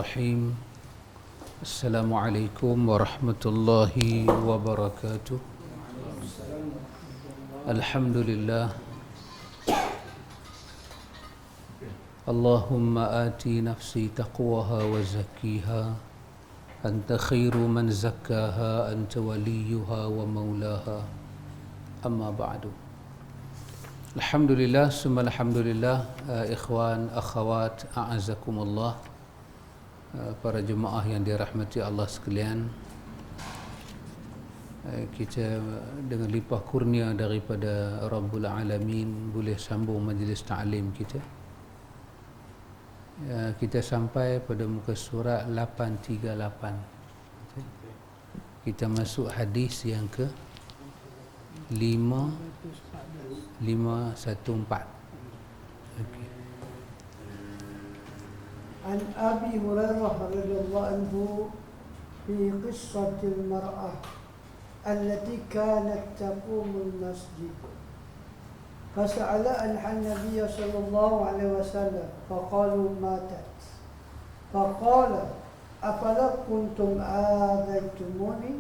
Bismillahirrahmanirrahim. Assalamualaikum warahmatullahi wabarakatuh. Alhamdulillah. Allahumma ati nafsi taqwaha wa zakkiha. Anta khairu man zakkaha, anta waliyuha wa maulaha. Amma ba'du. Alhamdulillah, summa alhamdulillah, ikhwan, akhawat, a'azakumullah, para jemaah yang dirahmati Allah sekalian. Kita dengan limpah kurnia daripada Rabbul Alamin boleh sambung majlis ta'lim kita. Kita sampai pada muka surat 838. Kita masuk hadis yang ke 514. Okay. عن أبي هريرة رضي الله عنه في قصة المرأة التي كانت تقوم المسجد فسأل عنها النبي صلى الله عليه وسلم فقالوا ماتت فقال أفلا كنتم آذيتموني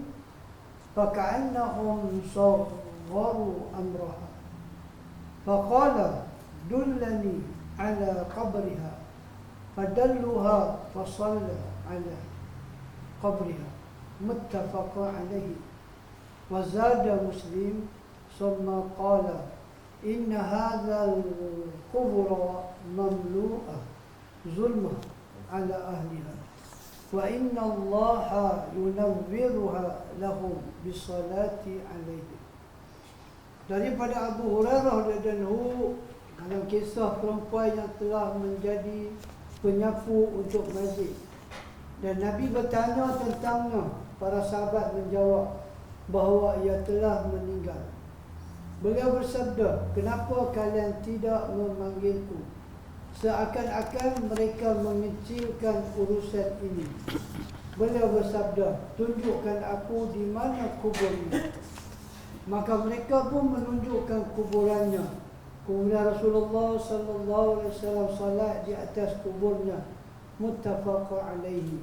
فكأنهم صغروا أمرها فقال دلني على قبرها فدلوها فصلى على قبرها متفق عليه وزاد مسلم ثم قال إن هذا القبر مملوءة ظلما على أهلها وإن الله ينورها لهم بالصلاة عليه. Daripada Abu Hurairah radhiyallahu dalam kisah perempuan yang telah menjadi penyapu untuk masjid, dan Nabi bertanya tentangnya. Para sahabat menjawab bahawa ia telah meninggal. Beliau bersabda, kenapa kalian tidak memanggilku? Seakan-akan mereka mengecilkan urusan ini. Beliau bersabda, tunjukkan aku di mana kuburnya. Maka mereka pun menunjukkan kuburannya. Kemudian Rasulullah sallallahu alaihi wasallam salat di atas kuburnya. Muttafaq alaihi.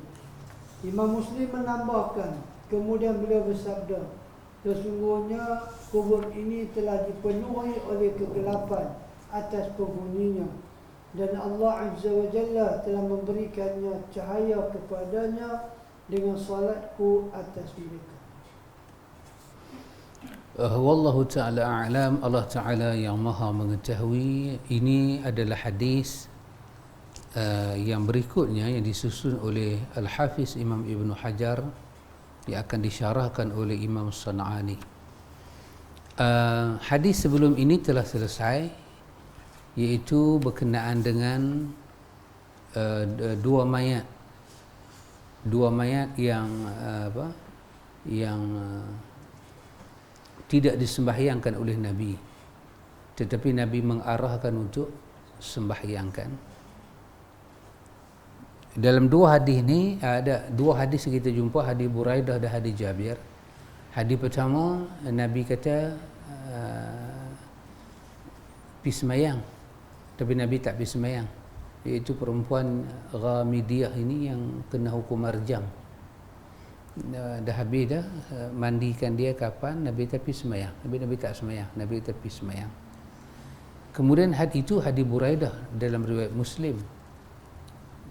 Imam Muslim menambahkan, kemudian beliau bersabda, sesungguhnya kubur ini telah dipenuhi oleh kegelapan atas penghuninya, dan Allah Azza wa Jalla telah memberikannya cahaya kepadanya dengan salatku atas mereka. Wallahu ta'ala a'lam. Allah Ta'ala yang maha mengetahui. Ini adalah hadis yang berikutnya yang disusun oleh Al-Hafiz Imam Ibn Hajar, yang akan disyarahkan oleh Imam San'ani. Hadis sebelum ini telah selesai, iaitu berkenaan dengan dua mayat yang tidak disembahyangkan oleh Nabi, tetapi Nabi mengarahkan untuk sembahyangkan. Dalam dua hadis ni ada dua hadis kita jumpa, hadis Buraidah dan hadis Jabir. Hadis pertama Nabi kata pergi sembahyang, tapi Nabi tak pergi sembahyang, iaitu perempuan Ghamidiyah ini yang kena hukum marjam. Dah habis dah mandikan dia kapan, Nabi tapi sembahyang. Nabi tak sembahyang, Nabi tapi sembahyang. Kemudian hadis itu hadis Buraidah dalam riwayat Muslim.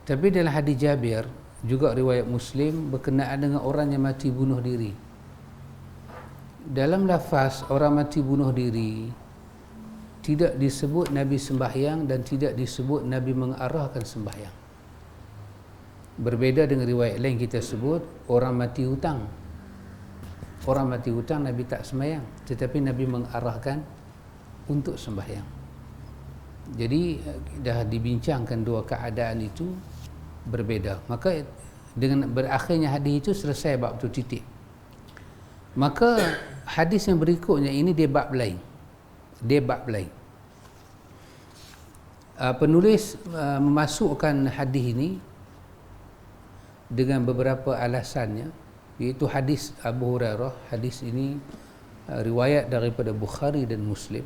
Tapi dalam hadis Jabir juga riwayat Muslim berkenaan dengan orang yang mati bunuh diri. Dalam lafaz orang mati bunuh diri tidak disebut Nabi sembahyang dan tidak disebut Nabi mengarahkan sembahyang. Berbeza dengan riwayat lain kita sebut orang mati hutang. Orang mati hutang Nabi tak sembahyang, tetapi Nabi mengarahkan untuk sembahyang. Jadi dah dibincangkan dua keadaan itu berbeza. Maka dengan berakhirnya hadis itu selesai bab tu, titik. Maka hadis yang berikutnya ini dia bab lain. Dia bab lain. Penulis memasukkan hadis ini dengan beberapa alasannya, iaitu hadis Abu Hurairah. Hadis ini riwayat daripada Bukhari dan Muslim.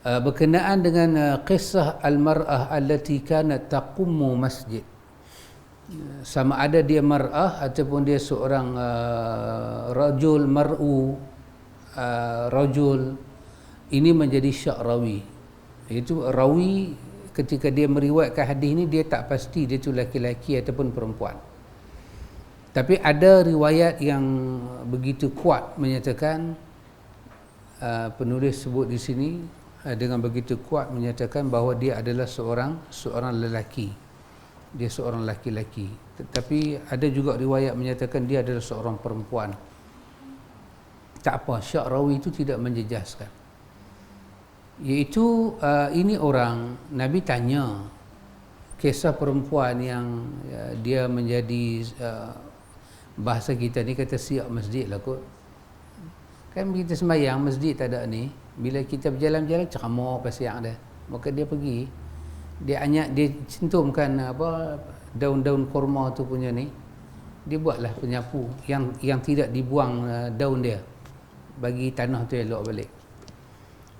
berkenaan dengan kisah al-mar'ah allati kanat taqummu masjid. Sama ada dia mar'ah ataupun dia seorang rajul, mar'u, rajul, ini menjadi syak rawi. Itu rawi ketika dia meriwayatkan hadis ini, dia tak pasti dia itu laki-laki ataupun perempuan. Tapi ada riwayat yang begitu kuat menyatakan, penulis sebut di sini dengan begitu kuat menyatakan bahawa dia adalah seorang lelaki. Dia seorang laki-laki. Tetapi ada juga riwayat menyatakan dia adalah seorang perempuan. Tak apa, syak rawi itu tidak menjejaskan. Iaitu ini orang, Nabi tanya kisah perempuan yang dia menjadi bahasa kita ni kata siap masjid lah kot. Kan kita sembahyang masjid tak ada ni, bila kita berjalan-jalan ceramah pasal dia, maka dia pergi, dia centumkan daun-daun kurma tu punya ni, dia buatlah penyapu yang tidak dibuang daun dia, bagi tanah tu elok balik.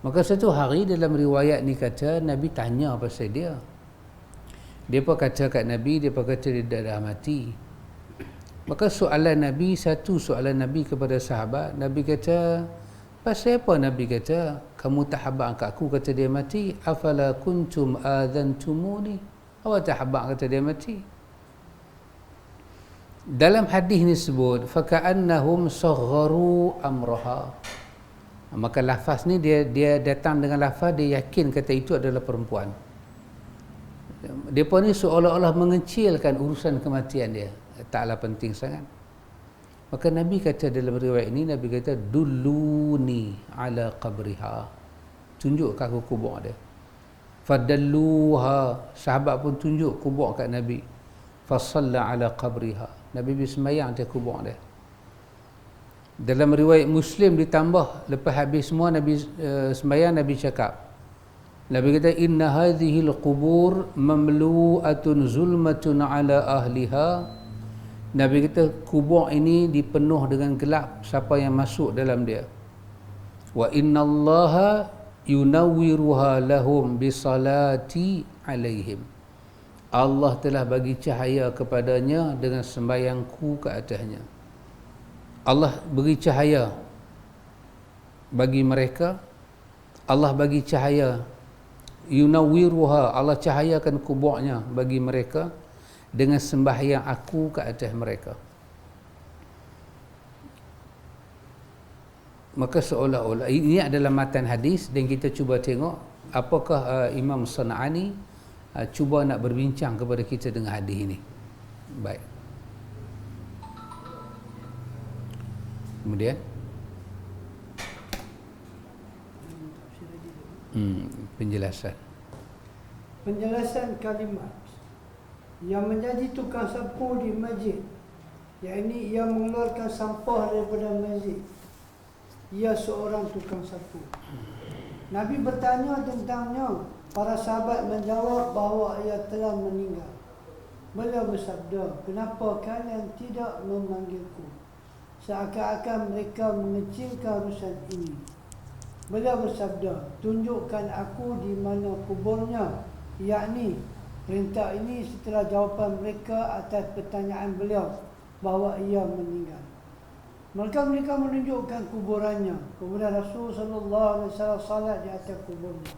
Maka satu hari dalam riwayat ni kata Nabi tanya pasal dia. Dia pun kata kat Nabi, dia pun kata dia dah mati. Maka satu soalan Nabi kepada sahabat, Nabi kata, pasal apa? Nabi kata, kamu tak habaq kat aku kata dia mati? Afala kuntum adzantumuni? Awak tak habaq kata dia mati? Dalam hadis ni sebut, faka'annahum sagharu amraha. Maka lafaz ni dia datang dengan lafaz, dia yakin kata itu adalah perempuan. Depa ni seolah-olah mengecilkan urusan kematian dia, taklah penting sangat. Maka Nabi kata dalam riwayat ini, Nabi kata dulluni ala qabriha, tunjukkan aku kubur dia. Fadalluha, sahabat pun tunjuk kubur kat Nabi. Fasalla ala qabriha, Nabi bersemayang atas kubur dia. Dalam riwayat Muslim ditambah, lepas habis semua Nabi sembahyang, Nabi cakap, Nabi kata inna hadhihi al-qubur mamlu'atun zulmatun ala ahliha. Nabi kata kubur ini dipenuh dengan gelap siapa yang masuk dalam dia. Wa innallaha yunawwiruha lahum bisalati alaihim. Allah telah bagi cahaya kepadanya dengan sembahyangku ke atasnya. Allah beri cahaya bagi mereka. Allah bagi cahaya, yunawwiruha, Allah cahayakan kuburnya bagi mereka dengan sembahyang aku ke atas mereka. Maka seolah-olah ini adalah matan hadis, dan kita cuba tengok apakah Imam San'ani cuba nak berbincang kepada kita dengan hadis ini. Baik. Kemudian penjelasan kalimat yang menjadi tukang sapu di masjid, yakni ia mengeluarkan sampah daripada masjid, ia seorang tukang sapu. Nabi bertanya tentangnya, para sahabat menjawab bahawa ia telah meninggal. Beliau bersabda, kenapa kalian tidak memanggilku? Seakan-akan mereka mengecilkan urusan ini. Beliau bersabda, tunjukkan aku di mana kuburnya, yakni perintah ini setelah jawapan mereka atas pertanyaan beliau bahawa ia meninggal. Maka mereka menunjukkan kuburannya. Kemudian Rasulullah SAW salat di atas kuburnya.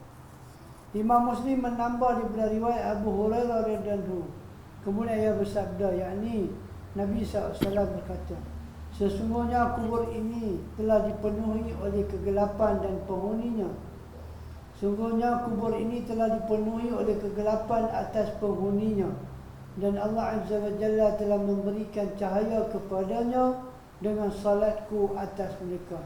Imam Muslim menambah daripada riwayat Abu Hurairah radhiyallahu anhu. Kemudian ia bersabda, yakni Nabi SAW berkata, sesungguhnya kubur ini telah dipenuhi oleh kegelapan dan penghuninya. Sungguhnya kubur ini telah dipenuhi oleh kegelapan atas penghuninya, dan Allah Azza wa Jalla telah memberikan cahaya kepadanya dengan salatku atas mereka.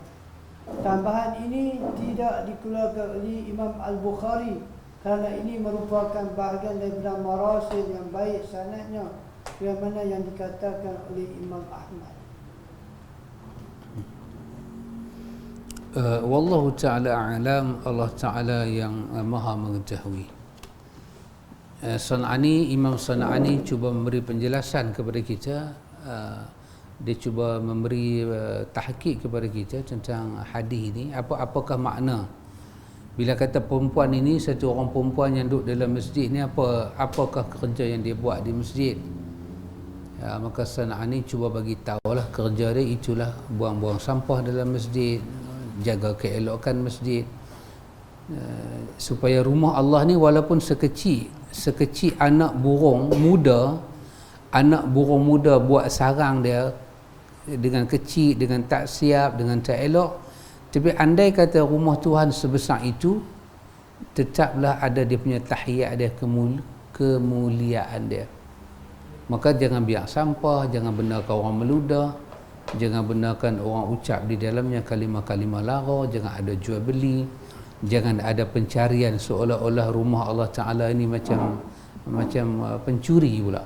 Tambahan ini tidak dikeluarkan oleh Imam Al-Bukhari kerana ini merupakan bahagian daripada marasil yang baik sanadnya, yang mana yang dikatakan oleh Imam Ahmad. Wallahu ta'ala a'lam, Allah ta'ala yang maha mengetahui. San'ani, Imam San'ani cuba memberi penjelasan kepada kita, dia cuba memberi tahqiq kepada kita tentang hadis ini, apakah makna Bila kata perempuan ini, satu orang perempuan yang duduk dalam masjid ni, apakah kerja yang dia buat di masjid? Maka San'ani cuba bagi tahulah kerja dia itulah buang-buang sampah dalam masjid, jaga keelokan masjid, supaya rumah Allah ni walaupun sekecil anak burung muda buat sarang dia dengan kecil, dengan tak siap, dengan tak elok, tapi andai kata rumah Tuhan sebesar itu, tetaplah ada dia punya tahiyat dia, kemuliaan dia. Maka jangan biar sampah, jangan benarkan orang meludah, jangan benarkan orang ucap di dalamnya kalimah-kalimah lara, jangan ada jual beli, jangan ada pencarian seolah-olah rumah Allah Ta'ala ini macam pencuri pula.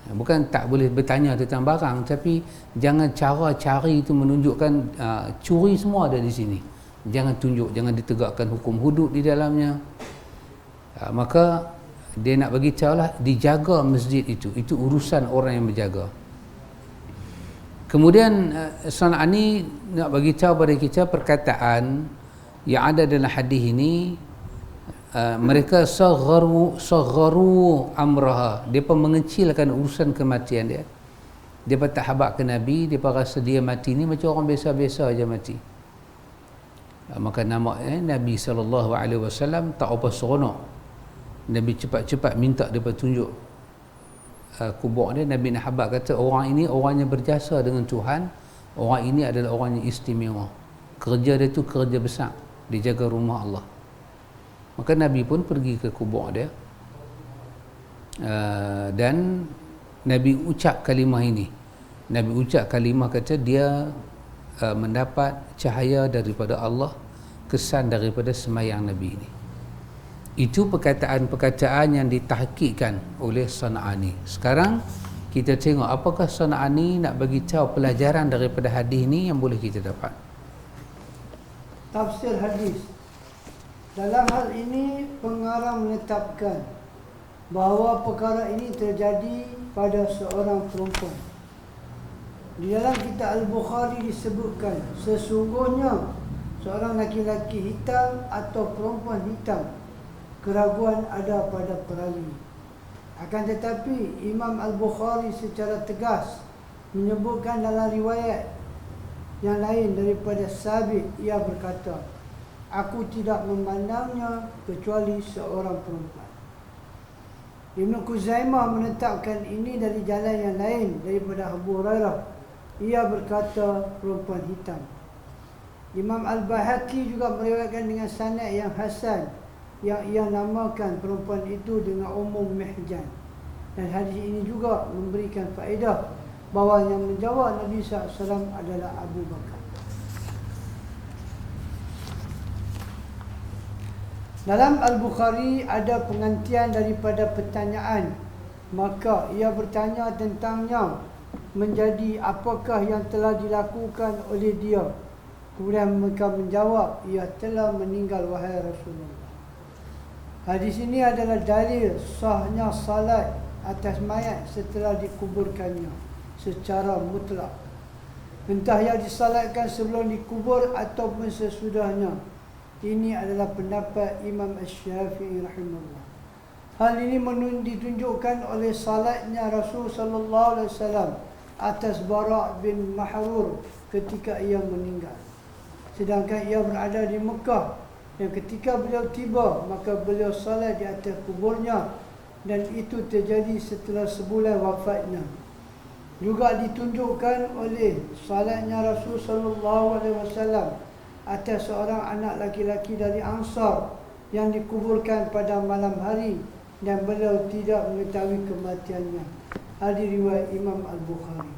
Bukan tak boleh bertanya tentang barang, tapi jangan cara cari itu menunjukkan curi semua ada di sini. Jangan tunjuk, jangan ditegakkan hukum hudud di dalamnya. Maka dia nak bagi tahu lah, dijaga masjid itu urusan orang yang berjaga. Kemudian San'ani nak bagi tahu pada kita perkataan yang ada dalam hadis ini, mereka sagharu amraha, depa mengecilkan urusan kematian dia. Depa tak habaq ke Nabi, depa rasa dia mati ni macam orang biasa-biasa aja mati. Maka nama Nabi SAW tak apa seronok. Nabi cepat-cepat minta depa tunjuk kubur dia. Nabi nak habaq kata, orang ini orang yang berjasa dengan Tuhan, orang ini adalah orang yang istimewa, kerja dia tu kerja besar, dia jaga rumah Allah. Maka Nabi pun pergi ke kubur dia, dan Nabi ucap kalimah ini. Nabi ucap kalimah kata dia mendapat cahaya daripada Allah, kesan daripada semayang Nabi ini. Itu perkataan-perkataan yang ditahqiqkan oleh San'ani. Sekarang kita tengok apakah San'ani nak bagi tahu pelajaran daripada hadis ni yang boleh kita dapat. Tafsir hadis. Dalam hal ini pengarang menetapkan bahawa perkara ini terjadi pada seorang perempuan. Di dalam kitab Al-Bukhari disebutkan, sesungguhnya seorang laki-laki hitam atau perempuan hitam, keraguan ada pada perali. Akan tetapi Imam Al-Bukhari secara tegas menyebutkan dalam riwayat yang lain daripada Sabit, ia berkata, aku tidak memandangnya kecuali seorang perempuan. Ibn Khuzaimah menetapkan ini dari jalan yang lain daripada Abu Hurairah, ia berkata perempuan hitam. Imam Al-Bahaqi juga meriwayatkan dengan sanad yang hasan, yang ia namakan perempuan itu dengan umum Mihjan. Dan hadis ini juga memberikan faedah bahawa yang menjawab Nabi SAW adalah Abu Bakar. Dalam Al-Bukhari ada pengantian daripada pertanyaan, maka ia bertanya tentangnya menjadi apakah yang telah dilakukan oleh dia. Kemudian mereka menjawab, ia telah meninggal wahai Rasulullah. Hadis ini adalah dalil sahnya salat atas mayat setelah dikuburkannya secara mutlak, entah yang disalatkan sebelum dikubur ataupun sesudahnya. Ini adalah pendapat Imam Asy-Syafi'i rahimahullah. Hal ini ditunjukkan oleh salatnya Rasul sallallahu alaihi wasallam atas Bara' bin Mahrur ketika ia meninggal, sedangkan ia berada di Mekah. Dan ketika beliau tiba, maka beliau salat di atas kuburnya, dan itu terjadi setelah sebulan wafatnya. Juga ditunjukkan oleh salatnya Rasul sallallahu alaihi wasallam atas seorang anak laki-laki dari Ansar yang dikuburkan pada malam hari dan beliau tidak mengetahui kematiannya. Hadis riwayat Imam Al-Bukhari.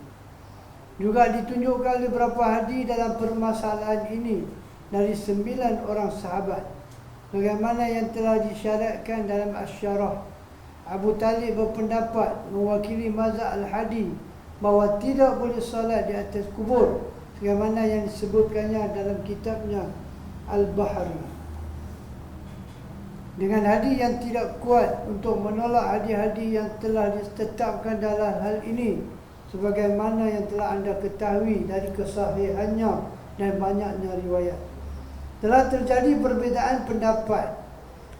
Juga ditunjukkan oleh beberapa hadis dalam permasalahan ini dari 9 orang sahabat, bagaimana yang telah disyaratkan dalam Asy-Syarah. Abu Talib berpendapat mewakili mazhab Al-Hadi bahawa tidak boleh salat di atas kubur, bagaimana yang disebutkannya dalam kitabnya Al-Bahri. Dengan hadis yang tidak kuat untuk menolak hadis-hadis yang telah ditetapkan dalam hal ini, sebagaimana yang telah anda ketahui dari kesahihannya dan banyaknya riwayat. telah terjadi perbezaan pendapat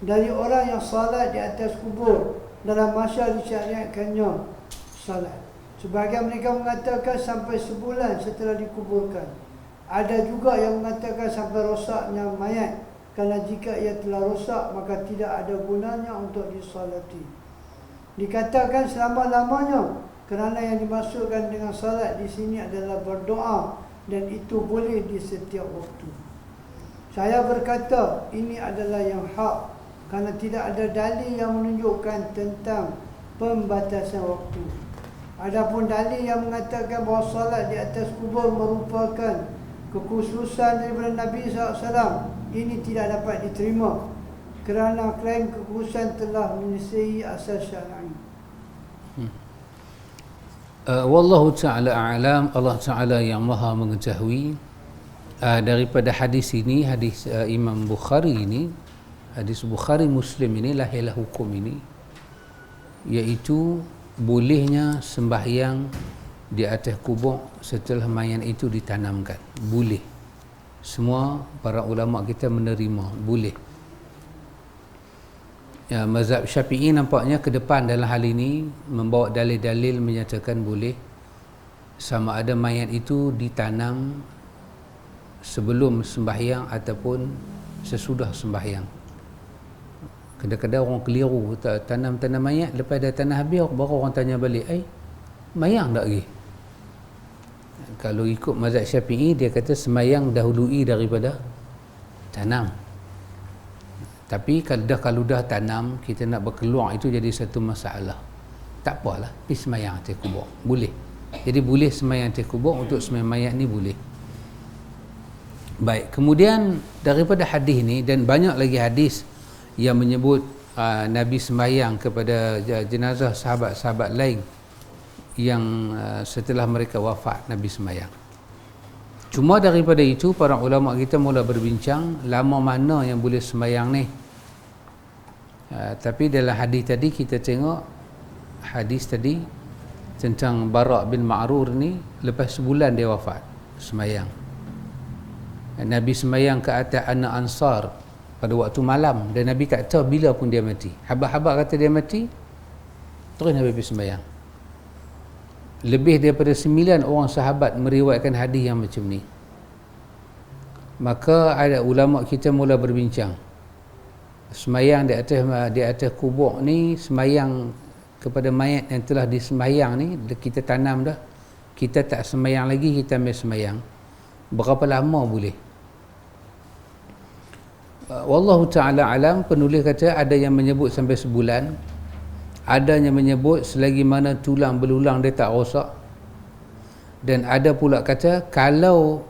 dari orang yang salat di atas kubur dalam masa disyariatkannya salat. Sebahagian mereka mengatakan sampai sebulan setelah dikuburkan. Ada juga yang mengatakan sampai rosaknya mayat, kerana jika ia telah rosak maka tidak ada gunanya untuk disalati. Dikatakan selama-lamanya, kerana yang dimaksudkan dengan salat di sini adalah berdoa, dan itu boleh di setiap waktu. Saya berkata ini adalah yang hak, kerana tidak ada dalil yang menunjukkan tentang pembatasan waktu. Adapun dalil yang mengatakan bahawa salat di atas kubur merupakan kekhususan daripada Nabi SAW, ini tidak dapat diterima, kerana klaim kekhususan telah menyelesaikan asas syar'i. Wallahu ta'ala a'lam. Allah Ta'ala yang maha mengetahui. Daripada hadis ini, hadis Imam Bukhari ini, hadis Bukhari Muslim ini, lahirlah hukum ini, iaitu bolehnya sembahyang di atas kubur setelah mayat itu ditanamkan. Boleh. Semua para ulama kita menerima boleh. Ya, mazhab Syafi'i nampaknya ke depan dalam hal ini membawa dalil-dalil menyatakan boleh, sama ada mayat itu ditanam sebelum sembahyang ataupun sesudah sembahyang. Kadang-kadang orang keliru tanam mayat, lepas dah tanam habis baru orang tanya balik, mayang tak lagi? Kalau ikut mazhab Syafi'i, dia kata semayang dahului daripada tanam. Tapi kalau dah tanam, kita nak berkeluar, itu jadi satu masalah. Tak apalah, pergi semayang atas kubur, boleh. Jadi boleh semayang atas kubur, untuk semayang mayat ni boleh. Baik, kemudian daripada hadis ni, dan banyak lagi hadis yang menyebut Nabi semayang kepada jenazah sahabat-sahabat lain yang setelah mereka wafat, Nabi semayang. Cuma daripada itu para ulama kita mula berbincang lama mana yang boleh semayang ni. Tapi dalam hadis tadi kita tengok hadis tadi tentang Bara' bin Ma'rur ni, lepas sebulan dia wafat semayang. Nabi semayang ke atas anak Ansar pada waktu malam, dan Nabi tak tahu bila pun dia mati. Habar-habar kata dia mati, terus Nabi pergi semayang. Lebih daripada 9 orang sahabat meriwayatkan hadis yang macam ni. Maka ada ulama kita mula berbincang, semayang di atas kubur ni, semayang kepada mayat yang telah disemayang ni, kita tanam dah, kita tak semayang lagi, kita ambil semayang, berapa lama boleh? Wallahu ta'ala alam. Penulis kata ada yang menyebut sampai sebulan, ada yang menyebut selagi mana tulang belulang dia tak rosak, dan ada pula kata kalau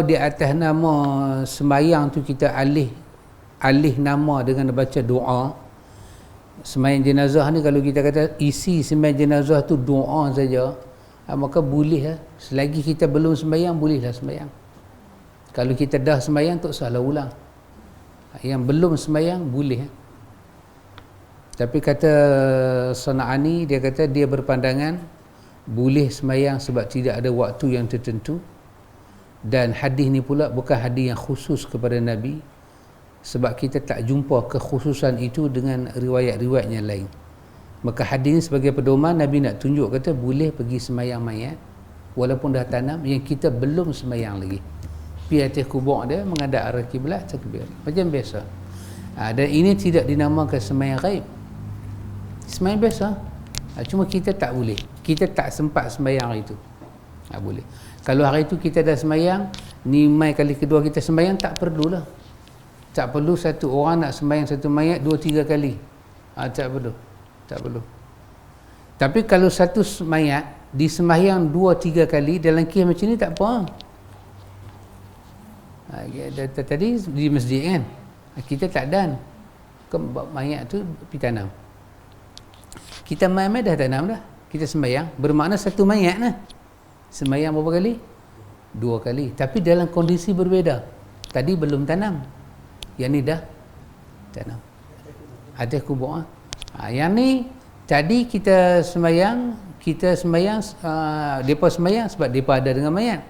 di atas nama semayang tu kita alih nama dengan baca doa. Semayang jenazah ni kalau kita kata isi semayang jenazah tu doa saja, maka boleh lah. Selagi kita belum semayang, bolehlah semayang. Kalau kita dah semayang, tak salah ulang. Yang belum semayang boleh. Tapi kata Sana'ani, dia kata dia berpandangan boleh semayang sebab tidak ada waktu yang tertentu, dan hadis ni pula bukan hadis yang khusus kepada Nabi, sebab kita tak jumpa kekhususan itu dengan riwayat-riwayat yang lain. Maka hadis ni sebagai pedoman, Nabi nak tunjuk kata boleh pergi semayang mayat walaupun dah tanam, yang kita belum semayang lagi. Pergi atas kubur dia, menghadap arah kiblat, takbir macam biasa. Dan ini tidak dinamakan semayang ghaib, semayang biasa. Cuma kita tak boleh, kita tak sempat semayang hari itu. Boleh. Kalau hari itu kita dah semayang, ni mai kali kedua kita semayang, tak perlulah. Tak perlu satu orang nak semayang satu mayat 2-3 kali. Tak perlu. Tapi kalau satu mayat disemayang 2-3 kali dalam kes macam ni, tak apa. Tadi di masjid kan, kita tak dan mayat tu pergi tanam. Kita mayat dah tanam dah, kita sembahyang, bermakna satu mayat lah. Sembahyang berapa kali? 2 kali. Tapi dalam kondisi berbeza. Tadi belum tanam, yang ni dah tanam atas kubur. Yang ni tadi kita sembahyang, mereka sembahyang sebab mereka ada dengan mayat.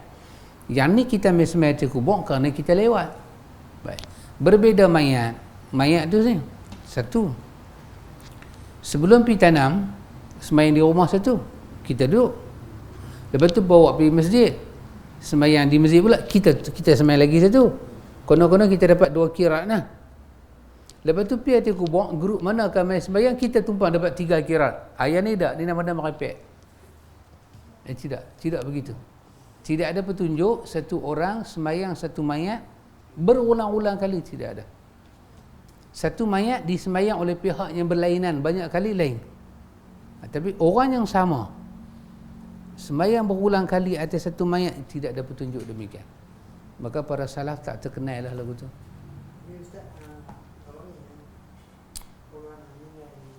Yang ni kita ambil sembahyang atas kubur kerana kita lewat. Baik. Berbeza mayat. Mayat tu sih satu. Sebelum pergi tanam, sembahyang di rumah satu. Kita duduk. Lepas tu bawa pergi masjid. Sembahyang di masjid pula kita sembahyang lagi satu. Konon-konon kita dapat 2 qiraat lah. Lepas tu pergi hati kubur, grup mana akan main sembahyang, kita tumpang dapat 3 qiraat. Ayat ni tak, ni nama-nama merepek. Tidak begitu. Tidak ada petunjuk satu orang sembahyang satu mayat berulang-ulang kali, tidak ada. Satu mayat disembahyang oleh pihak yang berlainan, banyak kali lain. Tapi orang yang sama sembahyang berulang kali atas satu mayat, tidak ada petunjuk demikian. Maka para salaf tak terkenal lah lagu tu. Ini Ustaz, kalau ni orang meninggal di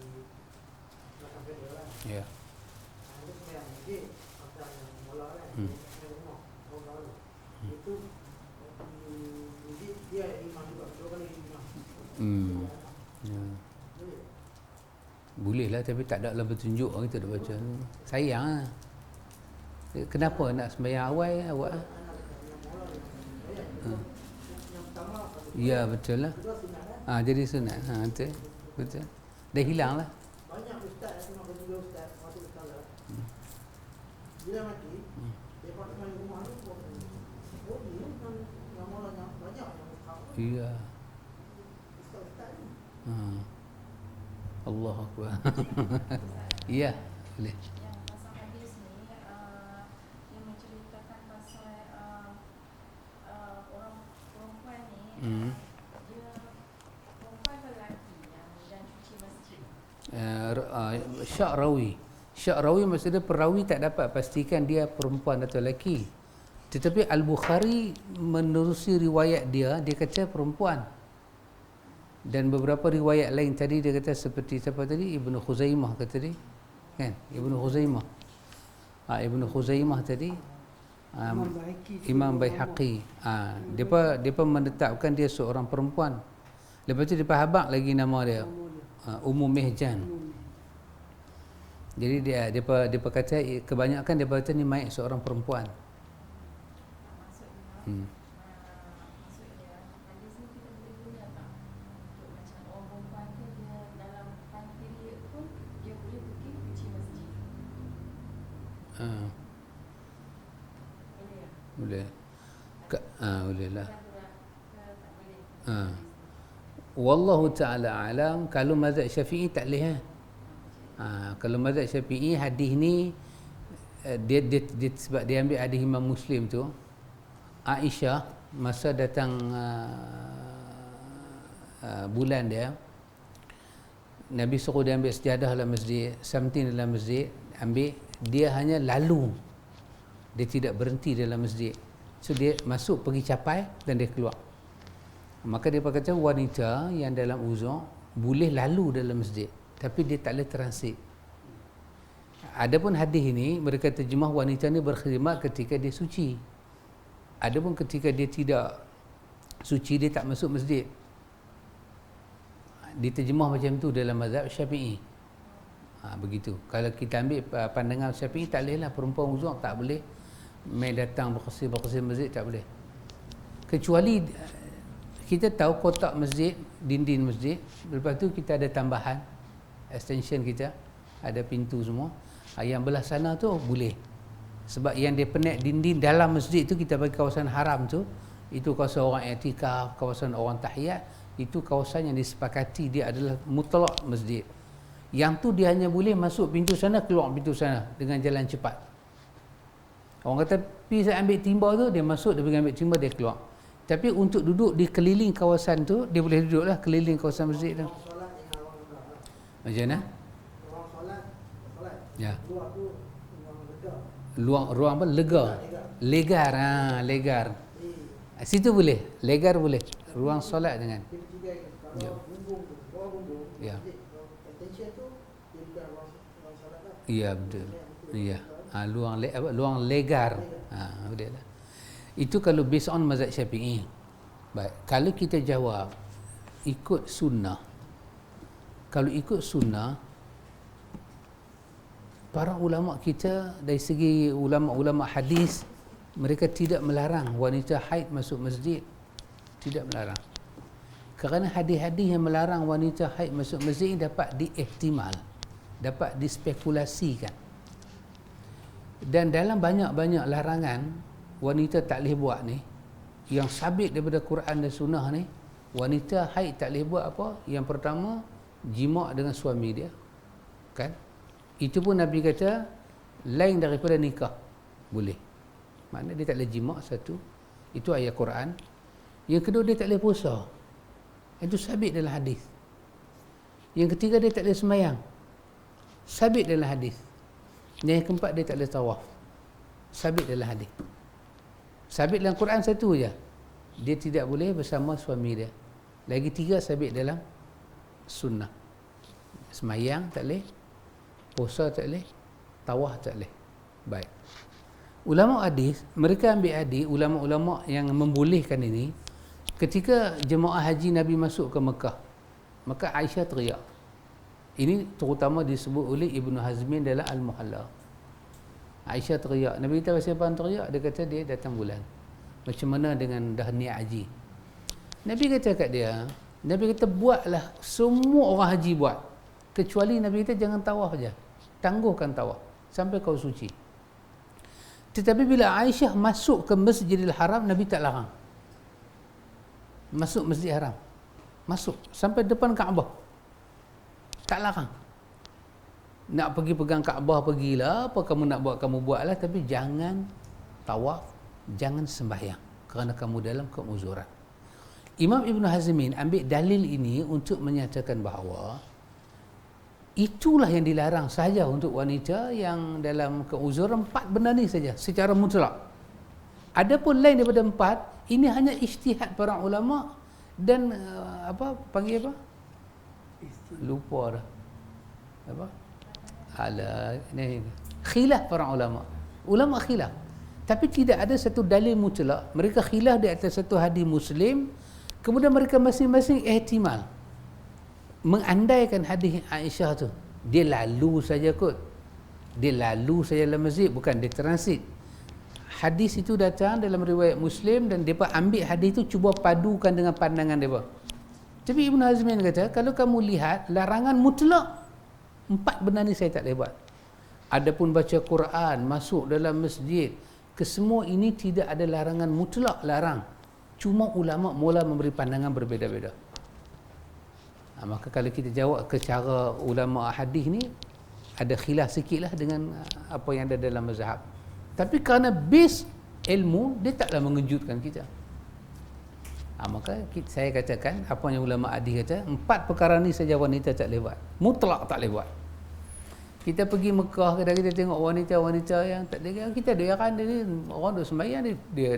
makam dia lah. Ya. Ada sembahyang masjid, macam mula kan, rumah, orang baru. Itu masjid dia imam juga, 2 kali imam. Ya. Boleh lah, tapi tak ada dalam petunjuk kita dah baca. Sayang lah. Kenapa nak sembahyang awal awak? Ya, betul lah. Jadi sunat. Betul. Dah hilang lah. Banyak ustaz yang kena berjumpa ustaz waktu sekolah. Bila mati, dia pakai main rumah tu. Dia kan ramai-ramai banyak yang tahu. Ya. Ustaz ni. Allah Akbar. Ya, boleh. Yang pasal hadis ni yang menceritakan pasal orang perempuan ni dia perempuan ke lelaki yang cuci masjid. Syak rawi maksudnya perawi tak dapat pastikan dia perempuan atau lelaki. Tetapi Al-Bukhari menerusi riwayat dia kata perempuan. Dan beberapa riwayat lain tadi dia kata seperti siapa tadi, Ibnu Khuzaimah kata tadi, kan? Ibnu Khuzaimah. Ibnu Khuzaimah tadi Imam Baihaqi. Depa menetapkan dia seorang perempuan. Lepas tu depa habaq lagi nama dia Ummu Mihjan. Jadi depa kata kebanyakan depa kata ni mayat seorang perempuan. Maksudnya hadis ni kita boleh guna tak untuk macam orang perempuan tu dia dalam time period pun dia boleh pergi cuci masjid. Boleh tak? Boleh. Boleh lah. Tak boleh. Wallahu ta'ala alam. Kalau mazhab Syafi'i tak boleh. Kalau mazhab Syafi'i hadis ni dia sebab dia ambil hadis Imam Muslim tu, Aisyah masa datang bulan dia, Nabi suruh dia ambil sejadah dalam masjid, something dalam masjid, ambil, dia hanya lalu, dia tidak berhenti dalam masjid. So dia masuk pergi capai dan dia keluar. Maka dia kata wanita yang dalam uzur boleh lalu dalam masjid, tapi dia tak boleh transit. Adapun hadis ini mereka terjemah wanita ni berkhidmat ketika dia suci. Adapun ketika dia tidak suci, dia tak masuk masjid. Diterjemah macam tu dalam mazhab Syafi'i. Begitu. Kalau kita ambil pandangan Syafi'i, tak boleh lah perempuan uzur, tak boleh main datang berkesi masjid, tak boleh. Kecuali kita tahu kotak masjid, dinding masjid, lepas tu kita ada tambahan extension, kita ada pintu semua. Yang belah sana tu boleh. Sebab yang dia penek dinding dalam masjid tu, kita bagi kawasan haram tu, itu kawasan orang i'tikaf, kawasan orang tahiyat, itu kawasan yang disepakati dia adalah mutlak masjid. Yang tu dia hanya boleh masuk pintu sana, keluar pintu sana dengan jalan cepat. Orang kata pergi saya ambil timba tu, dia masuk, dia pergi ambil timba, dia keluar. Tapi untuk duduk di keliling kawasan tu, dia boleh duduklah keliling kawasan masjid tu. Macam mana? Ya. Ruang apa? Legar. Legar. Situ boleh. Legar boleh. Ruang solat dengan. Ya. Ya, betul. Ya. Luang legar. Boleh lah. Itu kalau based on mazhab Syafi'i. Baik. Kalau kita jawab ikut sunnah. Kalau ikut sunnah, para ulama kita dari segi ulama-ulama hadis, mereka tidak melarang wanita haid masuk masjid, tidak melarang. Kerana hadis-hadis yang melarang wanita haid masuk masjid dapat diihtimal, dapat dispekulasikan. Dan dalam banyak-banyak larangan wanita tak boleh buat ni, yang sabit daripada Quran dan Sunnah ni, wanita haid tak boleh buat apa? Yang pertama, jima' dengan suami dia, kan? Itu pun Nabi kata lain daripada nikah, boleh. Maknanya dia tak boleh jima', satu. Itu ayat Quran. Yang kedua, dia tak boleh puasa. Itu sabit dalam hadis. Yang ketiga, dia tak boleh sembahyang. Sabit dalam hadis. Yang keempat, dia tak boleh tawaf. Sabit dalam hadis. Sabit dalam Quran satu je. Dia tidak boleh bersama suami dia. Lagi tiga sabit dalam sunnah. Sembahyang tak boleh, puasa tak boleh, tawaf tak boleh. Baik. Ulama hadis, mereka ambil hadis, ulama-ulama yang membolehkan ini, ketika jemaah haji Nabi masuk ke Mekah, maka Aisyah teriak. Ini terutama disebut oleh Ibnu Hazmin dalam Al-Muhalla. Aisyah teriak. Nabi kata, siapa yang teriak? Dia kata dia datang bulan. Macam mana dengan dah niat haji? Nabi kata kat dia, Nabi kata buatlah, semua orang haji buat. Kecuali Nabi kata jangan tawaf je. Tangguhkan tawaf sampai kau suci. Tetapi bila Aisyah masuk ke Masjidil Haram, Nabi tak larang. Masuk Masjid Haram. Masuk sampai depan Kaabah. Tak larang. Nak pergi pegang Kaabah, pergilah. Apa kamu nak buat, kamu buatlah. Tapi jangan tawaf, jangan sembahyang. Kerana kamu dalam keuzuran. Imam Ibn Hazmin ambil dalil ini untuk menyatakan bahawa itulah yang dilarang sahaja untuk wanita yang dalam keuzuran, 4 benda ni saja secara mutlak. Adapun lain daripada 4, ini hanya ijtihad para ulama dan apa panggil apa? Lupa dah. Apa? Ala ni khilaf para ulama. Ulama khilaf. Tapi tidak ada satu dalil mutlak. Mereka khilaf di atas satu hadis Muslim, kemudian mereka masing-masing ihtimal. Mengandaikan hadis Aisyah tu, dia lalu saja kot. Dia lalu saja dalam masjid, bukan dia transit. Hadis itu datang dalam riwayat Muslim dan mereka ambil hadis itu cuba padukan dengan pandangan mereka. Tapi Ibn Hazmin kata, kalau kamu lihat larangan mutlak, 4 benda ni saya tak boleh buat. Adapun baca Quran, masuk dalam masjid, kesemua ini tidak ada larangan mutlak larang. Cuma ulama mula memberi pandangan berbeza-beza. Maka kalau kita jawab ke cara ulama hadis ni, ada khilaf sikit lah dengan apa yang ada dalam mazhab. Tapi kerana base ilmu, dia taklah mengejutkan kita. Maka saya katakan, apa yang ulama hadis kata, 4 perkara ni saja wanita tak boleh buat. Mutlak tak boleh buat. Kita pergi Mekah, kadang kita tengok wanita-wanita yang tak boleh, kita ada kan dia ni, orang duk sembahyang dia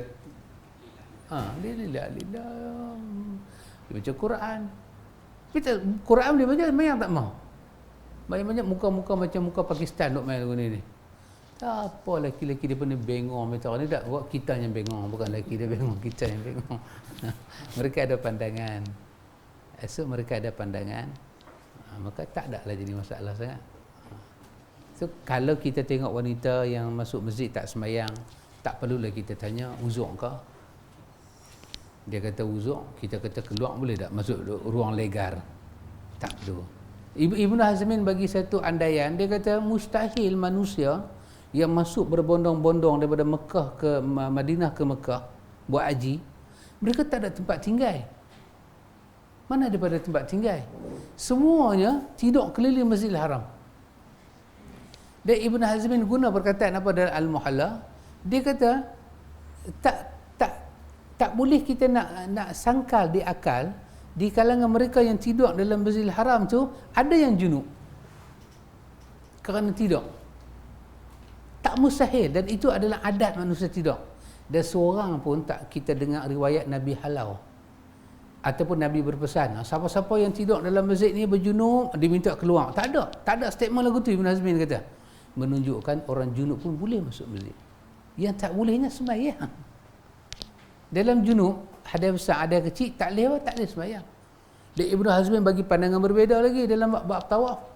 lillah, dia baca Quran. Kita Quran boleh baca, sembahyang tak mau. Banyak-banyak muka-muka macam muka Pakistan duk main lagu ni. Tak apa, lelaki-lelaki dia pun bengong macam ni, tak buat kita yang bengong, bukan lelaki dia bengong, kita yang bengong. Mereka ada pandangan. Esok mereka ada pandangan. Maka tak ada lah jadi masalah sangat. So kalau kita tengok wanita yang masuk masjid tak sembahyang, tak perlulah kita tanya uzur ke? Dia kata uzur, kita kata keluar boleh tak masuk ruang legar? Tak perlu. Ibn Hazmin bagi satu andaian, dia kata mustahil manusia yang masuk berbondong-bondong daripada Mekah ke Madinah ke Mekah buat haji, mereka tak ada tempat tinggal. Mana daripada tempat tinggal? Semuanya tidur keliling Masjidil Haram. Dan Ibn Hazmin guna perkataan apa dalam Al-Muhalla, dia kata tak boleh kita nak sangkal di akal di kalangan mereka yang tidur dalam Masjidil Haram tu ada yang junub kerana tidur. Tak mustahil, dan itu adalah adat manusia tidur. Dan seorang pun tak kita dengar riwayat Nabi halau ataupun Nabi berpesan, siapa-siapa yang tidur dalam masjid ni berjunub diminta keluar. Tak ada statement lagu tu. Ibn Hazmin kata, menunjukkan orang junub pun boleh masuk masjid. Yang tak bolehnya sembahyang. Dalam junub ada besar ada kecil, tak boleh sembahyang. Dan Ibn Hazmin bagi pandangan berbeza lagi dalam bab tawaf.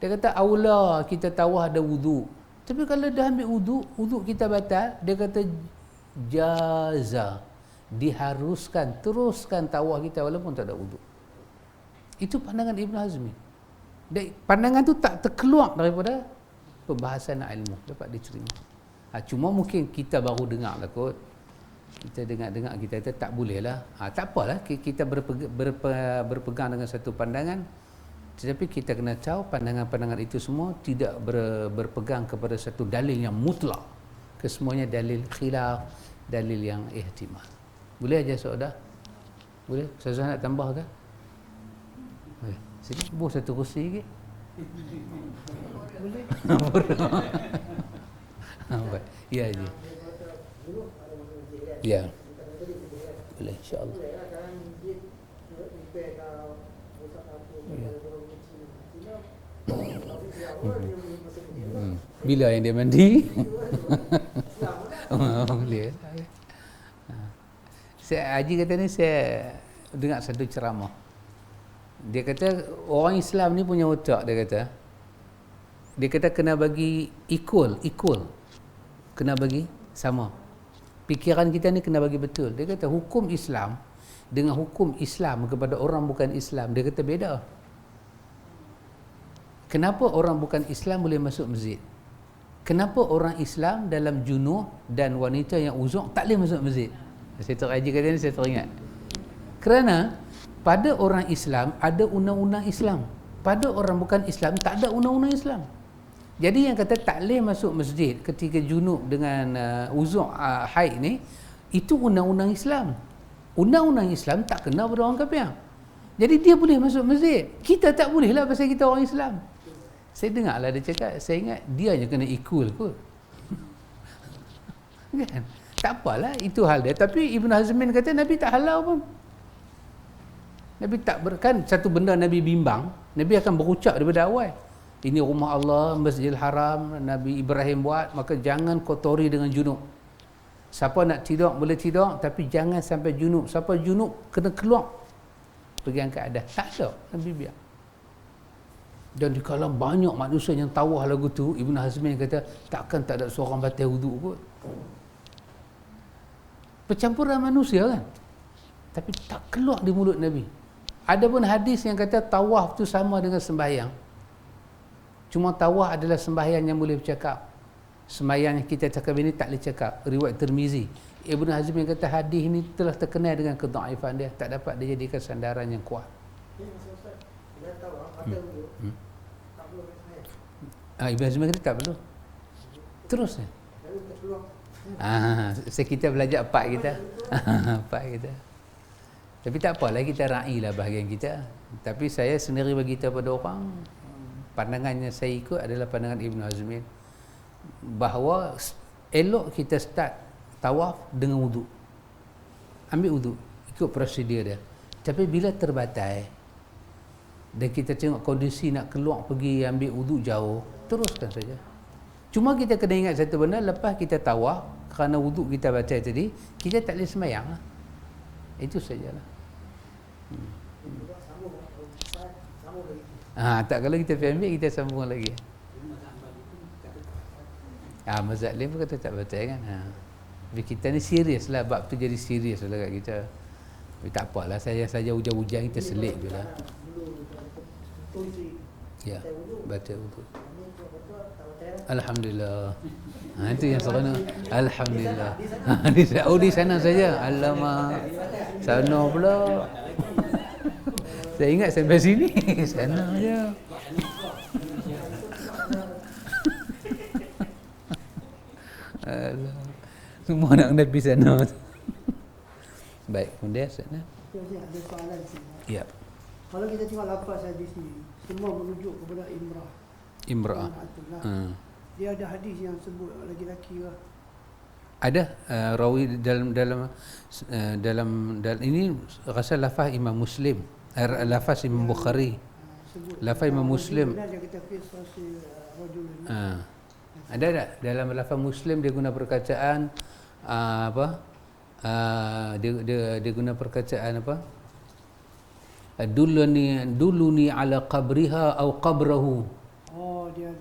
Dia kata aula kita tawaf ada wudu. Tapi kalau dah ambil wudu kita batal, dia kata jaza. diharuskan teruskan tawaf kita walaupun tak ada wuduk. Itu pandangan Ibn Hazmi. Pandangan tu tak terkeluar daripada perbahasan ilmu, dapat diterima. Cuma mungkin kita baru dengar lah kot. Kita dengar kita kata tak boleh lah. Tak apalah, kita berpegang dengan satu pandangan, tetapi kita kena tahu pandangan-pandangan itu semua tidak berpegang kepada satu dalil yang mutlak. Kesemuanya dalil khilaf, dalil yang ihtimal. Boleh aja saudara? Boleh? Saya nak tambah ke? Boleh. Sini buat satu kursi lagi. Boleh. Ya je. Ya. Boleh, insya-Allah. Ya. Bila yang dia mandi? Boleh. Haji kata ni, saya dengar satu ceramah. Dia kata orang Islam ni punya otak, dia kata kena bagi equal, kena bagi sama. Fikiran kita ni kena bagi betul. Dia kata hukum Islam dengan hukum Islam kepada orang bukan Islam, dia kata beda. Kenapa orang bukan Islam boleh masuk masjid? Kenapa orang Islam dalam junub dan wanita yang uzur tak boleh masuk masjid? Saya teraji kata ni, saya teringat. Kerana pada orang Islam ada undang-undang Islam. Pada orang bukan Islam tak ada undang-undang Islam. Jadi yang kata tak boleh masuk masjid ketika junub dengan uzur haid ni, itu undang-undang Islam. Undang-undang Islam tak kena pada orang kafir. Jadi dia boleh masuk masjid. Kita tak boleh lah pasal kita orang Islam. Saya dengar lah dia cakap, saya ingat dia je kena equal kot. Kan? Tak apalah, itu hal dia. Tapi Ibn Hazmin kata Nabi tak halau pun. Nabi tak kan satu benda Nabi bimbang, Nabi akan berucap daripada awal. Ini rumah Allah, Masjidil Haram, Nabi Ibrahim buat, maka jangan kotori dengan junub. Siapa nak tidur boleh tidur, tapi jangan sampai junub. Siapa junub kena keluar pergi angkat adas. Tak ada, Nabi biar. Dan di kalangan banyak manusia yang tawah lagu tu, Ibn Hazmin kata takkan tak ada seorang batal wuduk kot. Percampuran manusia kan, tapi tak keluar di mulut Nabi. Ada pun hadis yang kata tawaf tu sama dengan sembahyang. Cuma tawaf adalah sembahyang yang boleh bercakap. Sembahyang yang kita cakap ini tak boleh cakap. Riwayat Tirmizi. Ibn Hazm yang kata hadis ini telah terkenal dengan kedhaifan dia, tak dapat dijadikan sandaran yang kuat. Ibn Hazm kata tak perlu. Terus ni. Kita belajar part kita. Part kita. Tapi tak apalah, kita railah bahagian kita. Tapi saya sendiri bagi tahu pada orang, pandangannya saya ikut adalah pandangan Ibn Hazmin, bahawa elok kita start tawaf dengan wuduk. Ambil wuduk, ikut prosedur dia. Tapi bila terbatai dan kita tengok kondisi nak keluar pergi ambil wuduk jauh, teruskan saja. Cuma kita kena ingat satu benda, lepas kita tawaf kerana wuduk kita batal tadi, kita tak boleh sembahyang lah. Itu sajalah. Tak, kalau kita ambil, kita sambung lagi. Mazhab lain pun kata tak batal kan. Tapi kita ni serius lah, bab tu jadi serius lah kat kita. Tapi tak apalah, saya saja hujan-hujan kita selit je lah. Ya, batal wuduk. Alhamdulillah. Itu yang seronok. Alhamdulillah. Di sana saja. Alamak. Sana pula. Saya ingat sampai sini. Sana je. Alah. Semua nak kena pergi sana. Baik, kemudian sana. Ada soalan sini. Ya. Kalau kita tengok lafaz hadis ni, semua merujuk kepada imrah. Imra'ah. Dia ada hadis yang sebut laki-laki lah. Ada rawi dalam ini rasa lafaz Imam Muslim, lafaz Imam Bukhari, lafaz Imam Muslim. Dia kata qisas rajul. Ada tak dalam lafaz Muslim dia guna perkataan dia guna perkataan apa? Duluni ala qabriha atau qabrahu. Dia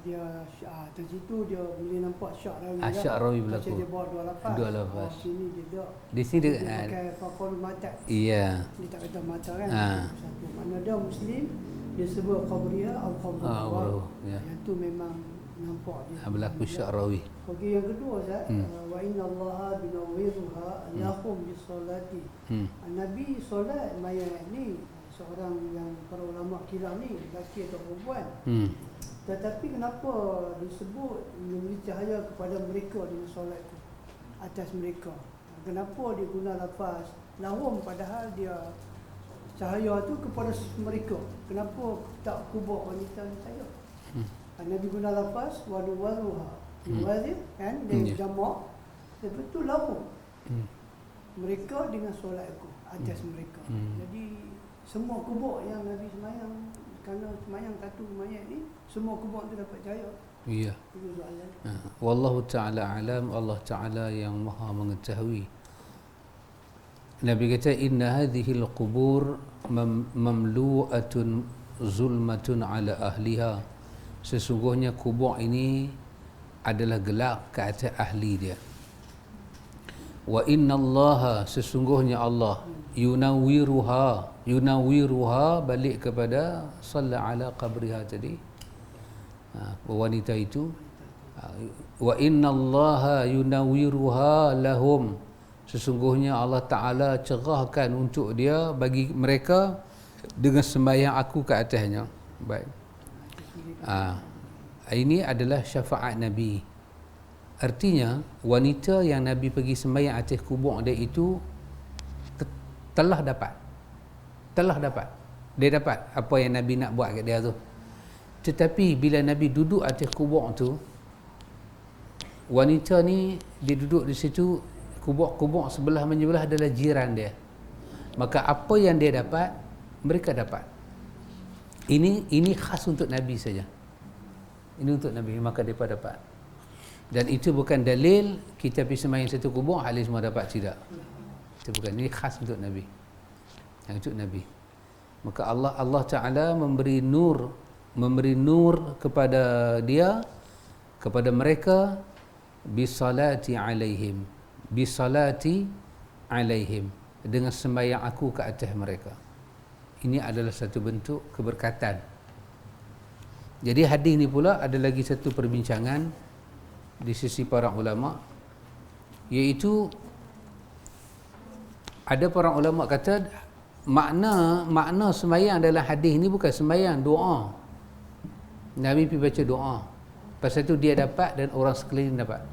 di situ dia boleh nampak nampak Sya'rawi Sya'rawi Macam berlaku. dia bawa 2 lafaz. Dua lafaz. Sini dia tak. Di sini Dia dia, pakai faqul mata. iya. Dia tak kata mata kan. Ha. Satu. Mana dia Muslim dia sebut qabriya atau qabru. Qabru, ya. Yang tu memang nampak dia. Berlaku Sya'rawi. Okey, yang kedua Ustaz, wa inna Allaha binawwirha lahum bisolati. Nabi solat mayat ni seorang yang para ulama kira ni lelaki atau perempuan. Tetapi kenapa disebut memberi cahaya kepada mereka dengan solat itu atas mereka? Kenapa dia guna lafaz lahum padahal dia cahaya tu kepada mereka? Kenapa tak kubur wanita ni cahaya? Nabi guna lafaz waduwaruha. Warid kan dia jamak. Lepas tu lahum. Mereka dengan solat aku atas mereka. Jadi semua kubur yang Nabi semayang, kerana semayang satu mayat ni, semua kubur tu dapat cahaya. Iya. Itu soalan. Wallahu ta'ala alam, Allah ta'ala yang maha mengetahui. Nabi kata inna hadhihi al-qubur mamlu'atun zulmatun ala ahliha. Sesungguhnya kubur ini adalah gelap ke atas ahli dia. Wa inna Allaha, sesungguhnya Allah, yunawiruha balik kepada salla ala qabriha tadi. Wanita itu. Wa inna Allaha yunawiruha lahum, sesungguhnya Allah Ta'ala cerahkan untuk dia, bagi mereka dengan sembahyang aku ke atasnya. Baik. Ini adalah syafaat Nabi. Artinya wanita yang Nabi pergi sembahyang atas kubur dia itu telah dapat dia dapat apa yang Nabi nak buat kat dia tu. Tetapi bila Nabi duduk atas kubur tu, wanita ni dia duduk di situ, kubur sebelah menyebelah adalah jiran dia, maka apa yang dia dapat mereka dapat. Ini khas untuk Nabi saja. Ini untuk Nabi, maka mereka dapat. Dan itu bukan dalil kita pergi sembahyang satu kubur ahli semua dapat, tidak. Itu bukan, ini khas untuk Nabi. Yang untuk Nabi. Maka Allah Ta'ala memberi nur kepada dia, kepada mereka, bisalati alaihim, dengan sembahyang aku ke atas mereka. Ini adalah satu bentuk keberkatan. Jadi hadis ni pula ada lagi satu perbincangan di sisi para ulama, iaitu ada para ulama kata makna sembahyang dalam hadis ni bukan sembahyang, doa. Nabi pergi baca doa, pasal tu dia dapat dan orang sekeliling dapat.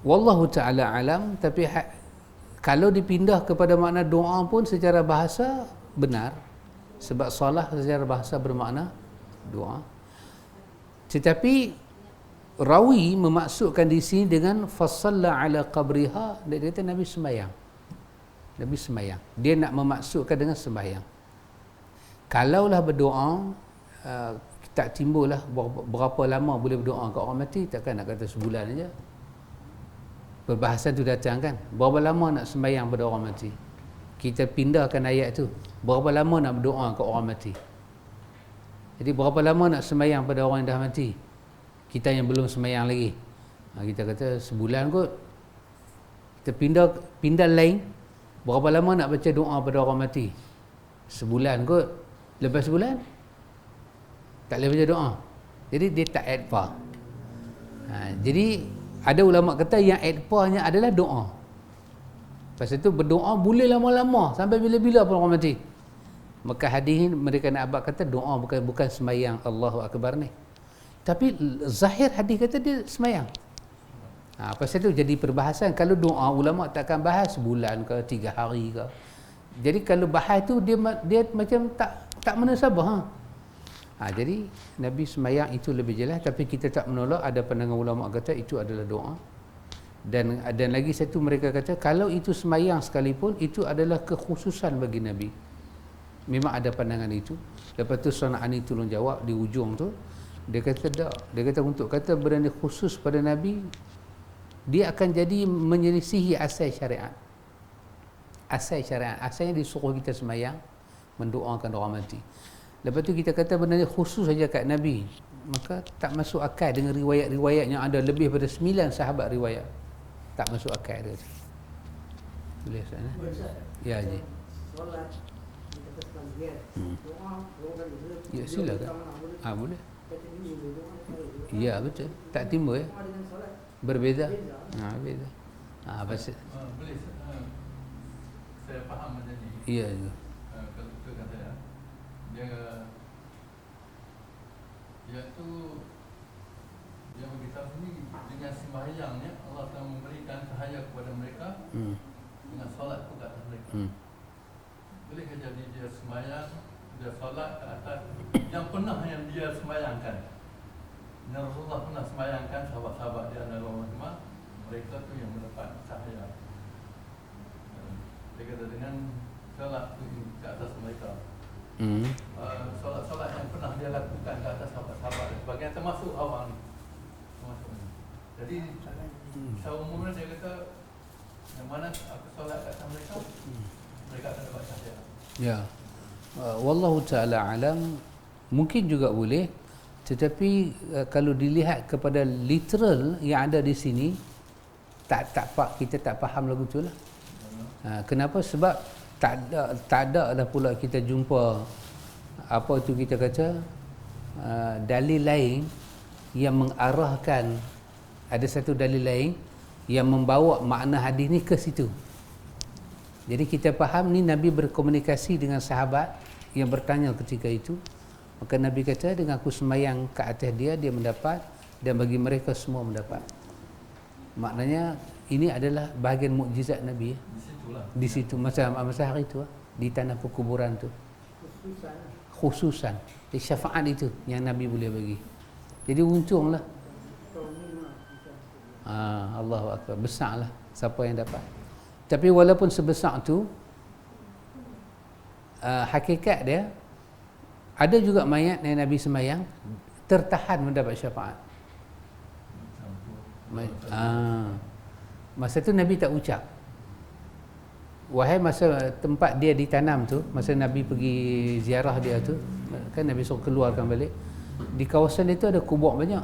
Wallahu ta'ala alam. Tapi kalau dipindah kepada makna doa pun secara bahasa benar, sebab solah secara bahasa bermakna doa. Tetapi rawi memaksudkan di sini dengan fasalla ala qabriha, dia kata Nabi sembahyang. Dia nak memaksudkan dengan sembahyang. Kalaulah berdoa, tak timbullah berapa lama boleh berdoa ke orang mati, takkan nak kata sebulan aja. Perbahasan tu datang kan, berapa lama nak sembahyang pada orang mati. Kita pindahkan ayat tu, berapa lama nak berdoa ke orang mati. Jadi berapa lama nak sembahyang pada orang yang dah mati, kita yang belum sembahyang lagi. Kita kata sebulan kot. Kita pindah lain, berapa lama nak baca doa pada orang mati, sebulan kot. Lepas sebulan tak boleh baca doa. Jadi dia tak adpa. Jadi ada ulama kata yang adpanya adalah doa. Pasal itu berdoa boleh lama-lama sampai bila-bila pun orang mati. Maka hadis ni mereka nak abad kata doa, bukan sembahyang Allahu Akbar ni. Tapi zahir hadis kata dia sembahyang. Pasal itu jadi perbahasan. Kalau doa ulama takkan bahas sebulan ke 3 hari ke. Jadi kalau bahas tu dia macam tak menasabah. Jadi Nabi sembahyang itu lebih jelas, tapi kita tak menolak ada pandangan ulama kata itu adalah doa. Dan lagi satu mereka kata kalau itu sembahyang sekalipun itu adalah kekhususan bagi Nabi. Memang ada pandangan itu. Lepas tu Sana'ani tolong jawab di ujung tu, dia kata tak. Dia kata untuk kata benda khusus pada Nabi, dia akan jadi menyelisihi asal syariat. Asalnya disuruh kita sembahyang, mendoakan orang mati. Lepas tu kita kata benda ni khusus saja kat Nabi, maka tak masuk akal dengan riwayat-riwayat yang ada lebih daripada 9 sahabat riwayat. Tak masuk akal dia. Boleh sana? Ya Haji. Solat kita katakan dia. Doa, Ya silakan. Boleh. kata ini doa. Ya betul. Tak timbul ya. Dengan solat Berbeza. Beza. Pasal Boleh saya faham macam ni. iya juga. Kalau betul kata dia tu dia beritahu sini dengan sembahyangnya Allah telah memberikan cahaya kepada mereka dengan solat pun ke atas mereka. Bolehkah jadi dia sembahyang, dia solat ke atas yang dia sembahyangkan? Yang Rasulullah pernah sembahyangkan sahabat-sahabat dia dalam rumah, mereka tu yang mendapat cahaya. Dia kata dengan solat tu ke atas mereka. Solat-solat yang pernah dia lakukan ke atas sahabat-sahabat sebagian termasuk awal ni. Jadi secara umumnya dia kata yang mana aku solat ke atas mereka, mereka akan dapat cahaya. Ya. Wallahu taala alam, mungkin juga boleh, tetapi kalau dilihat kepada literal yang ada di sini, kita tak faham lagu tu lah. Kenapa? Sebab tak ada lah pula kita jumpa apa tu kita kata dalil lain yang mengarahkan, ada satu dalil lain yang membawa makna hadis ni ke situ. Jadi kita faham ni Nabi berkomunikasi dengan sahabat yang bertanya ketika itu, maka Nabi kata dengan aku sembahyang ke atas dia mendapat, dan bagi mereka semua mendapat. Maknanya ini adalah bahagian mukjizat Nabi di situ masa hari itu di tanah perkuburan tu khususan di syafaat itu yang Nabi boleh bagi. Jadi untunglah. Allahu akbar, besarlah siapa yang dapat. Tapi walaupun sebesar tu, hakikat dia ada juga mayat yang Nabi sembahyang tertahan mendapat syafaat. Masa tu Nabi tak ucap. Wahai masa tempat dia ditanam tu, masa Nabi pergi ziarah dia tu, kan Nabi suruh keluarkan balik. Di kawasan itu ada kubur banyak.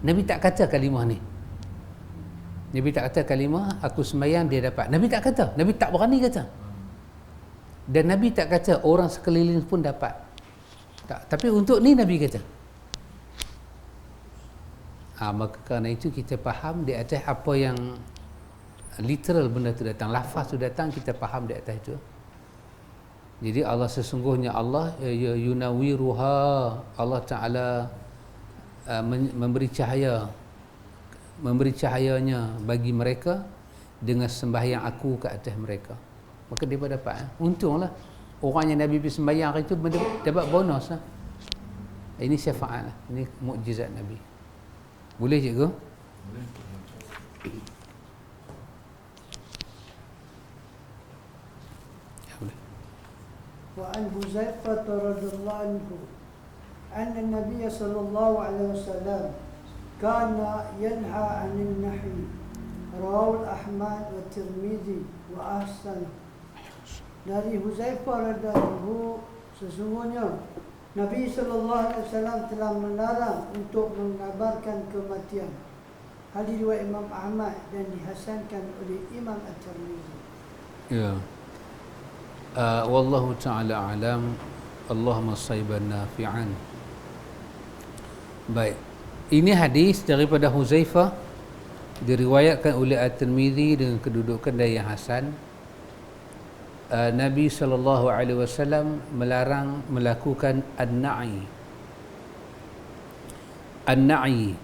Nabi tak kata kalimah ni. Nabi tak kata kalimah aku sembahyang dia dapat. Nabi tak kata, Nabi tak berani kata. Dan Nabi tak kata orang sekeliling pun dapat. Tak, tapi untuk ni Nabi kata. Maka kerana itu kita faham di atas apa yang literal benda tu datang, lafaz tu datang, kita faham di atas itu. Jadi Allah sesungguhnya Allah yunawiruha, Allah Ta'ala memberi cahayanya bagi mereka dengan sembahyang aku ke atas mereka. Maka dia pun dapat. Untunglah orang yang Nabi pergi sembahyang hari itu dapat bonus lah. Ini syafaat lah. Ini mukjizat Nabi. Boleh cikgu? Boleh. وعن حذيفة رضي الله عنه أن النبي صلى الله عليه وسلم كان ينهى عن النحي رواه الأحمد والترمذي وأحسن. Dari Huzaifah radhiyallahu, sesungguhnya Nabi SAW telah melarang untuk mengabarkan kematian. Hadis riwayat Imam Ahmad dan dihasankan oleh Imam At-Tirmizi. Ya. Wallahu ta'ala alam. Allahumma sayyiban nafi'an. Baik. Ini hadis daripada Huzaifah, diriwayatkan oleh At-Tirmizi dengan kedudukan yang hasan. Nabi SAW melarang melakukan an-na'i. An-na'i,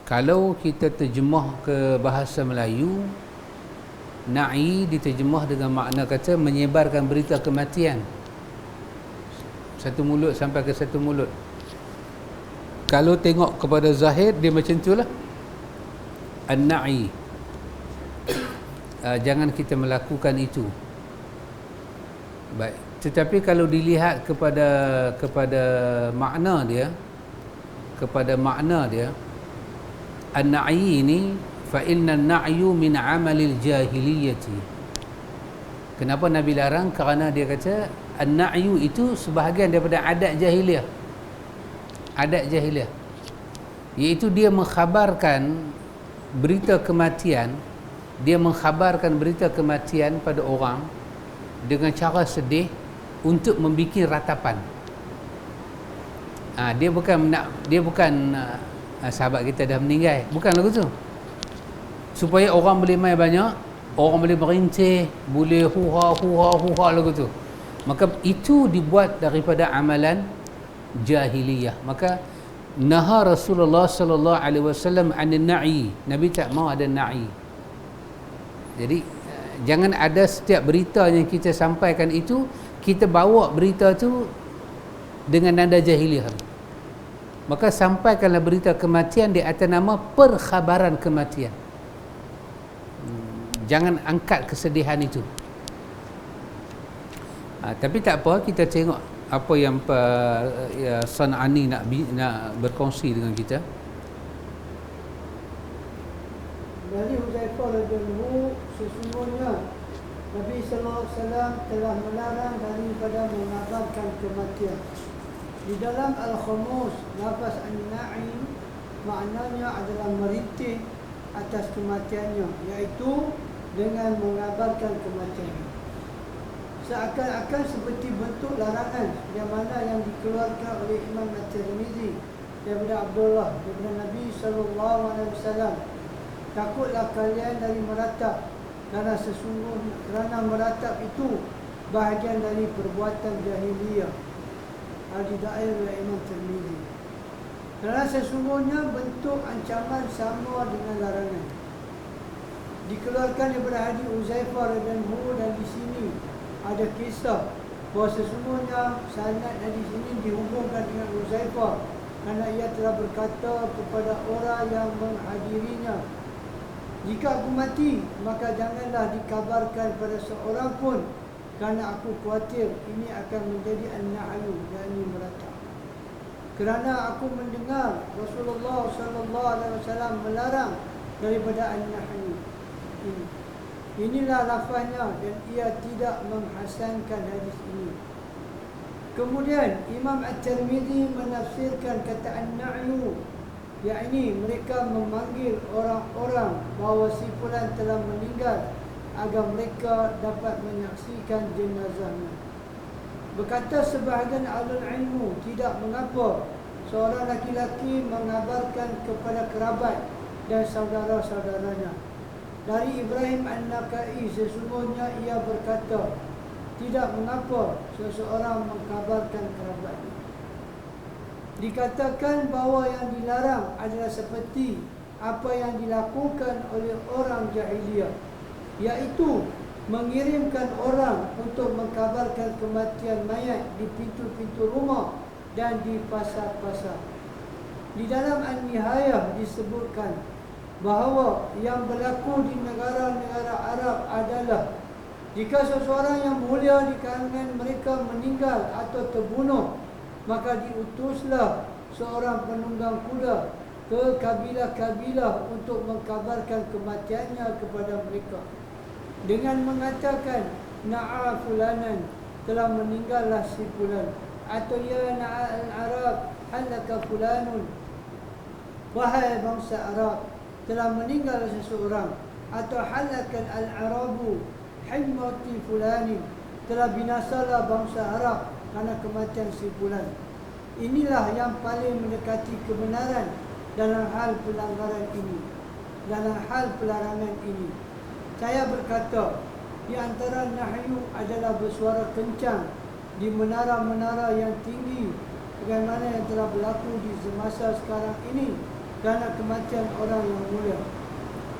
kalau kita terjemah ke bahasa Melayu, na'i diterjemah dengan makna kata menyebarkan berita kematian, satu mulut sampai ke satu mulut. Kalau tengok kepada zahir dia macam itulah an-na'i. Jangan kita melakukan itu. Baik. Tetapi kalau dilihat kepada makna dia, an-na'i ini, fa inna an-na'yu min 'amalil jahiliyati. Kenapa Nabi larang? Kerana dia kata an-na'yu itu sebahagian daripada adat jahiliah. Adat jahiliah, iaitu dia mengkhabarkan berita kematian. Dia mengkhabarkan berita kematian pada orang dengan cara sedih untuk membuat ratapan. Dia bukan sahabat kita dah meninggal, bukan lagu tu. Supaya orang boleh main banyak, orang boleh merintih, boleh huha lagu tu. Maka itu dibuat daripada amalan jahiliyah. Maka naha Rasulullah sallallahu alaihi wasallam anin na'i. Nabi tak mau ada na'i. Jadi jangan ada setiap berita yang kita sampaikan itu kita bawa berita tu dengan nada jahiliyah. Maka sampaikanlah berita kematian di atas nama perkhabaran kematian. Jangan angkat kesedihan itu. Tapi tak apa, kita tengok apa yang San'ani nak berkongsi dengan kita. Dari Huzaifah radhiyallahu, sesungguhnya Nabi sallallahu alaihi wasallam telah melarang daripada mengabarkan kematian. Di dalam Al-Khumus, lafaz an-na'im maknanya adalah merintih atas kematiannya, iaitu dengan mengabarkan kematiannya. Seakan-akan seperti bentuk larangan yang mana yang dikeluarkan oleh Imam At-Tirmizi daripada Abdullah daripada Nabi sallallahu alaihi wasallam, takutlah kalian dari meratap, kerana meratap itu bahagian dari perbuatan jahiliyah. Al-Didair oleh Imam Tirmizi. Kerana sesungguhnya bentuk ancaman sama dengan larangan. Dikeluarkan daripada hadis Huzaifah radhiyallahu, dan di sini ada kisah bahawa sesungguhnya sanad hadis ini dihubungkan dengan Huzaifah kerana ia telah berkata kepada orang yang menghadirinya, jika aku mati, maka janganlah dikabarkan pada seorang pun, kerana aku khawatir ini akan menjadi an-na'yu, yakni meratap. Kerana aku mendengar Rasulullah sallallahu alaihi wasallam melarang daripada an-na'yu. Inilah lafaznya dan ia tidak menghasankan hadis ini. Kemudian Imam At-Tirmizi menafsirkan kata an-na'yu, yakni mereka memanggil orang-orang bahawa si fulan telah meninggal agar mereka dapat menyaksikan jenazahnya. Berkata sebahagian ahlul ilmu, tidak mengapa seorang laki-laki mengabarkan kepada kerabat dan saudara-saudaranya. Dari Ibrahim An-Nakai, sesungguhnya ia berkata, tidak mengapa seseorang mengkabarkan kerabatnya. Dikatakan bahawa yang dilarang adalah seperti apa yang dilakukan oleh orang jahiliyah, iaitu mengirimkan orang untuk mengkabarkan kematian mayat di pintu-pintu rumah dan di pasar-pasar. Di dalam An-Nihayah disebutkan bahawa yang berlaku di negara-negara Arab adalah jika seseorang yang mulia di kalangan mereka meninggal atau terbunuh, maka diutuslah seorang penunggang kuda ke kabilah-kabilah untuk mengkabarkan kematiannya kepada mereka dengan mengatakan, na'a fulanan, telah meninggallah si fulan, atau ya na'al Arab, halaka fulanun, wahai bangsa Arab, telah meninggal seseorang, atau halakan al-Arabu himati fulani, telah binasalah bangsa Arab kerana kematian si fulan. Inilah yang paling mendekati kebenaran dalam hal pelanggaran ini, dalam hal pelarangan ini. Saya berkata, di antara nahyu adalah bersuara kencang di menara-menara yang tinggi, bagaimana yang telah berlaku di semasa sekarang ini kerana kematian orang yang mulia.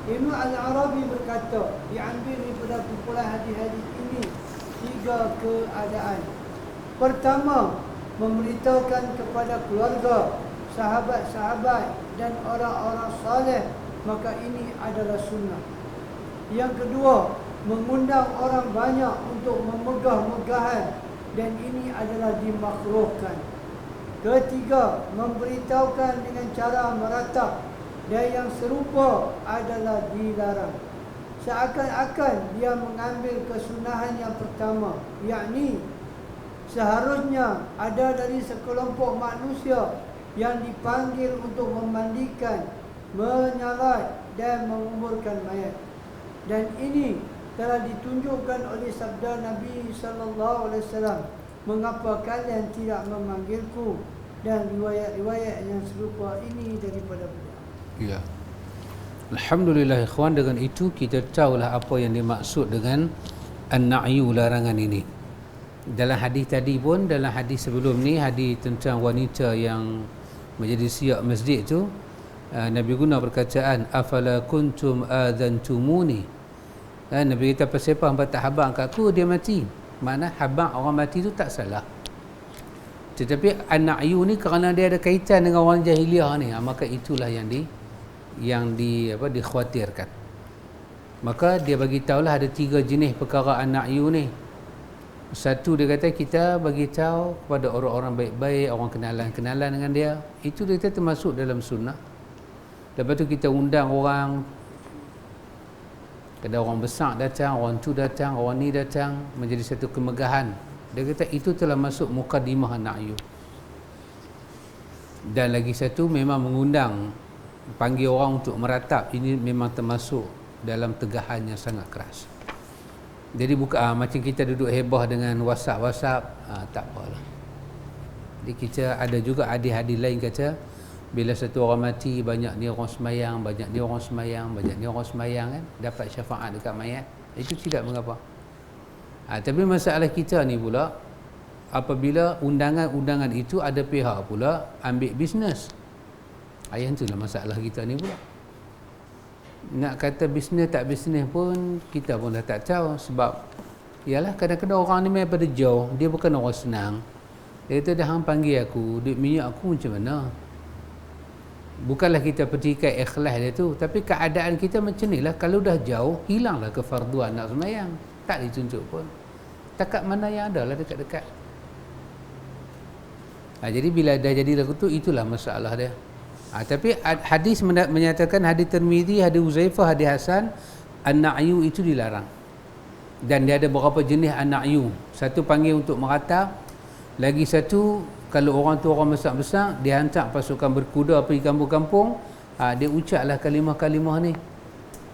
Ibnu Al-Arabi berkata, diambil daripada kumpulan hadis-hadis ini 3 keadaan. Pertama, memberitahukan kepada keluarga, sahabat-sahabat dan orang-orang saleh, maka ini adalah sunnah. Yang kedua, mengundang orang banyak untuk memegah-megahan, dan ini adalah dimakruhkan. Ketiga, memberitahukan dengan cara meratap, dan yang serupa adalah dilarang. seakan-akan dia mengambil kesunahan yang pertama, yakni seharusnya ada dari sekelompok manusia yang dipanggil untuk memandikan, menyalat dan menguburkan mayat. Dan ini telah ditunjukkan oleh sabda Nabi sallallahu alaihi wasallam, mengapa kalian tidak memanggilku, dan riwayat-riwayat yang serupa ini daripada beliau. Ya. Alhamdulillah ikhwan, dengan itu kita tahulah apa yang dimaksud dengan an-na'yu, larangan ini. Dalam hadis tadi pun, dalam hadis sebelum ni, hadis tentang wanita yang menjadi siap masjid tu, Nabi guna perkataan afala kuntum adzantumuni. Nabi kata pasal apa hangpa tak habang kat aku dia mati. Makna habang orang mati tu tak salah. Tetapi an-na'yu ni kerana dia ada kaitan dengan orang jahiliah ni, maka itulah yang dikhawatirkan. Maka dia bagi tahulah ada 3 jenis perkara an-na'yu ni. Satu, dia kata kita bagi tahu kepada orang-orang baik-baik, orang kenalan-kenalan dengan dia. Itu dia kata termasuk dalam sunnah. Lepas tu kita undang orang, ada orang besar datang, orang tu datang, orang ni datang, menjadi satu kemegahan. Dia kata itu telah masuk muqaddimah an-na'yu. Dan lagi satu, memang mengundang, panggil orang untuk meratap, ini memang termasuk dalam tegahan yang sangat keras. Jadi bukan macam kita duduk hebah dengan WhatsApp, tak apalah. Jadi kita ada juga hadis-hadis lain kata, bila satu orang mati, banyak ni orang semayang, banyak ni orang semayang, banyak ni orang semayang, kan, dapat syafaat dekat mayat. Itu tidak mengapa. Tapi masalah kita ni pula, apabila undangan-undangan itu ada pihak pula ambil bisnes. Yang itulah masalah kita ni pula. Nak kata bisnes tak bisnes pun kita pun dah tak tahu. Sebab ialah kadang-kadang orang ni memang pada jauh, dia bukan orang senang. Dia kata dah hang panggil aku, duit minyak aku macam mana? Bukanlah kita petikai ikhlas dia tu, tapi keadaan kita macam ni lah. Kalau dah jauh, hilanglah kefarduan nak semayang, tak ditunjuk pun. Takat mana yang ada lah dekat-dekat. Jadi bila dah jadi lagu tu, itulah masalah dia. Tapi hadis menyatakan, hadis Tirmizi, hadis Huzaifah, hadis Hasan, an-na'yu itu dilarang. Dan dia ada beberapa jenis an-na'yu. Satu panggil untuk meratap, lagi satu kalau orang tu orang besar-besar, dia hantar pasukan berkuda pergi kampung-kampung, dia ucaplah kalimah-kalimah ni,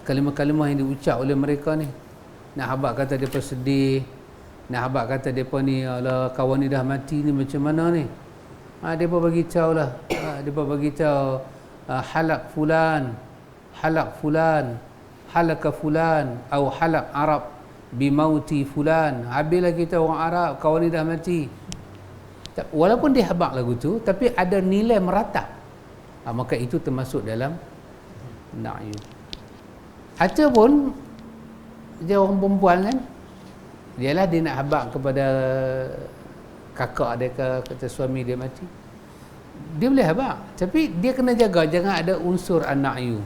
kalimah-kalimah yang diucap oleh mereka ni. Nak habaq kata depa sedih, nak habaq kata depa ni, alah kawan ni dah mati ni macam mana ni. Depa bagi tahu lah, depa bagi tahu halak fulan, halaka fulan, atau halak Arab bimauti fulan. Habislah kita orang Arab, kawan ni dah mati. Walaupun dia habaq lagu tu, tapi ada nilai meratap, maka itu termasuk dalam na'yu. Ataupun dia orang perempuan kan, dialah dia nak habaq kepada kakak dia ke, kata suami dia mati, dia boleh habaq, tapi dia kena jaga jangan ada unsur an-na'yu.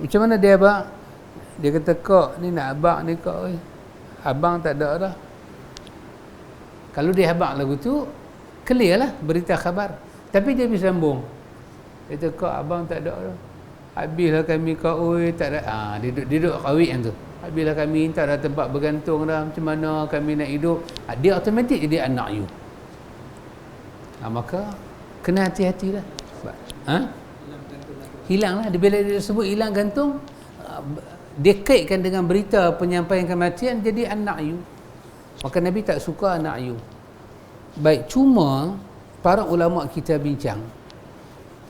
Macam mana dia habaq? Dia kata, kak ni nak habaq ni kak, abang tak ada dah. Kalau dia habaq lagu tu, clear lah berita khabar. Tapi dia bisa sambung, dia kata, kak abang tak ada dah, habislah kami kak, tak ada. Dia duduk kawit yang tu, habislah kami tak ada tempat bergantung dah, macam mana kami nak hidup. Dia automatik jadi an-na'yu. Maka kena hati-hati lah. Hilang lah. Bila dia sebut hilang gantung, dia kaitkan dengan berita penyampaian kematian, jadi an-na'yu. Maka Nabi tak suka an-na'yu. Baik, cuma para ulama kita bincang,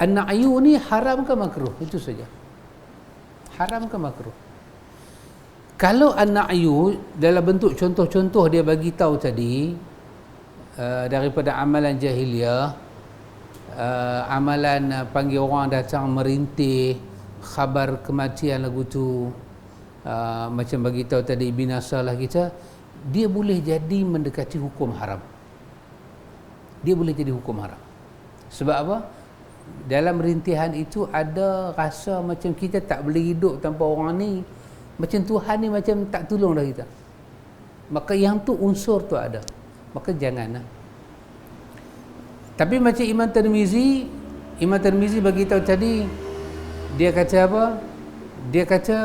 an-na'yu ni haram ke makruh? Itu saja. Haram ke makruh? Kalau an-na'yu dalam bentuk contoh-contoh dia bagi tahu tadi, daripada amalan jahiliyah, amalan panggil orang datang merintih khabar kematian lagu tu, macam bagi tahu tadi binasalah kita, dia boleh jadi mendekati hukum haram. Dia boleh jadi hukum haram. Sebab apa? Dalam rintihan itu ada rasa macam kita tak boleh hidup tanpa orang ni, macam Tuhan ni macam tak tolong dah kita. Maka yang tu unsur tu ada, maka janganlah. Tapi macam Imam Tirmizi bagi tahu tadi, dia kata apa? Dia kata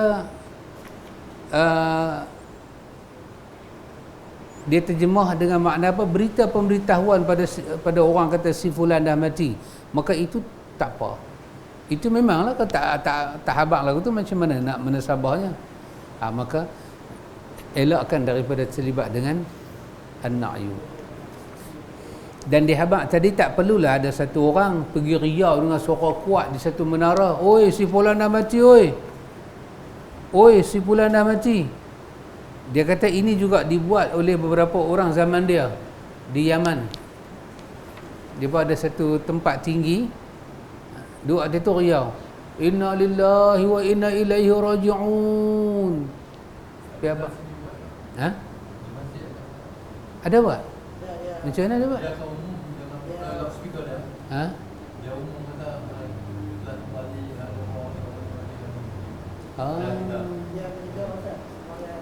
dia terjemah dengan makna apa? Berita pemberitahuan pada orang kata si fulan dah mati. Maka itu tak apa. Itu memanglah kalau tak habaq lagu tu macam mana nak menasabahnya. Maka elakkan daripada terlibat dengan an-na'yu. Dan di habaq tadi tak perlulah ada satu orang pergi riau dengan suara kuat di satu menara, "Oi, si fulan dah mati, oi. Oi, si fulan dah mati." Dia kata ini juga dibuat oleh beberapa orang zaman dia di Yaman. Dia buat ada satu tempat tinggi, doa dia tu riau, "Inna lillahi wa inna ilaihi raji'un." Apa? Ha? Ada buat? Macam mana dia buat? Dia akan umum dalam loudspeaker dia. Ha? Dia umum kata telah kembali Dia menjawab Ustaz. Dia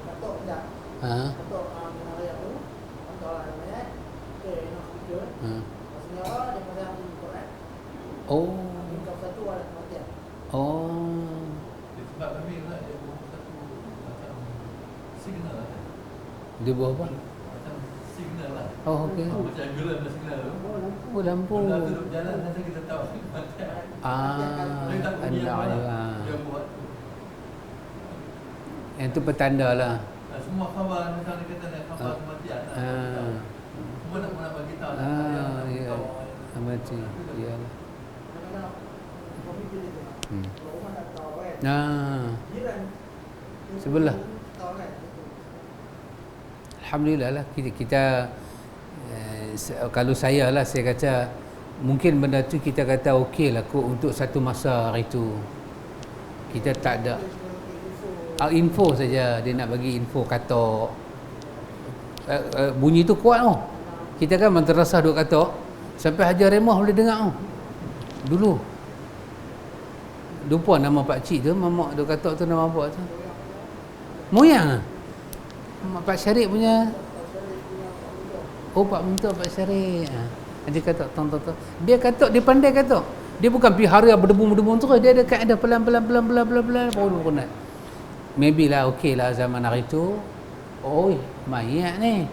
katok dah. Katok menara tu. Katok lah namanya. Okey, nak speaker. Maksudnya dia pasang Quran. Oh. Kau satu ada kematian. Oh. sebab kami lah dia buat satu macam signal lah. Dia buat apa? Macam signal lah. Oh, okey. Macam ambulans ada signal tu. Oh, lampu. Benda tu duduk jalan nanti kita tahu. Dia tak bunyi apa lah. Dia buat tu. Yang tu petanda lah. Semua khabar misalnya kata nak khabar kematian. Semua nak bagi tahu. Ya. Mati. Ya. Sebelah. Alhamdulillah lah kita kalau saya lah, saya kata mungkin benda tu kita kata okey lah kot untuk satu masa hari tu. Kita tak ada info saja, dia nak bagi info katok. Bunyi tu kuat tau. Kita kan madrasah duk katok sampai Haji Remah boleh dengar tau. Dulu lupa nama pak cik tu, mamak duk katok tu nama apa tu? Moyang Pak Syarif punya. Oh, Pak Mentua Pak Syarif. Dia katok tong. Dia katok, dia pandai katok. Dia bukan pihara berdebu-debu terus, dia ada kaedah pelan-pelan baru kunat. Maybe lah okey lah zaman hari tu. Oi, mayat ni.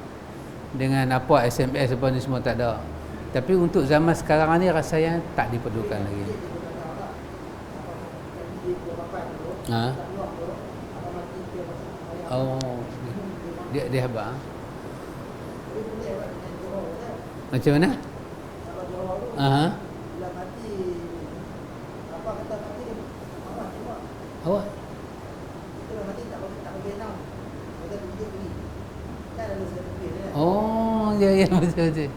Dengan apa SMS apa ni semua tak ada. Tapi untuk zaman sekarang ni rasanya tak diperlukan lagi. Oh, dia habaq. Macam mana? Awak? Oh, ya betul.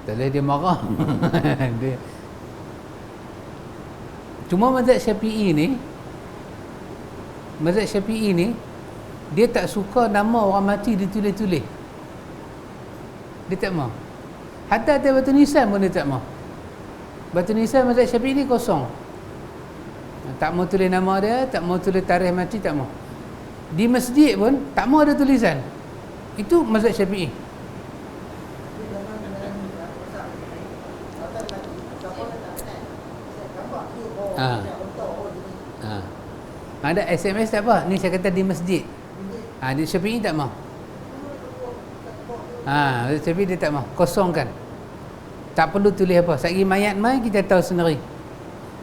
Tak boleh dia marah. Dia. Cuma mazhab Syafi'i ni dia tak suka nama orang mati ditulis-tulis. Dia tak mau. Hatta ada batu nisan pun dia tak mau. Batu nisan mazhab Syafi'i ni kosong. Tak mau tulis nama dia, tak mau tulis tarikh mati, tak mau. Di masjid pun tak mau ada tulisan. Itu mazhab Syafi'i. Ada SMS tak apa. Ni saya kata di masjid. Di Syafi'i tak mau. Syafi'i dia tak mau. Kosongkan. Tak perlu tulis apa. Satgi mayat mai kita tahu sendiri.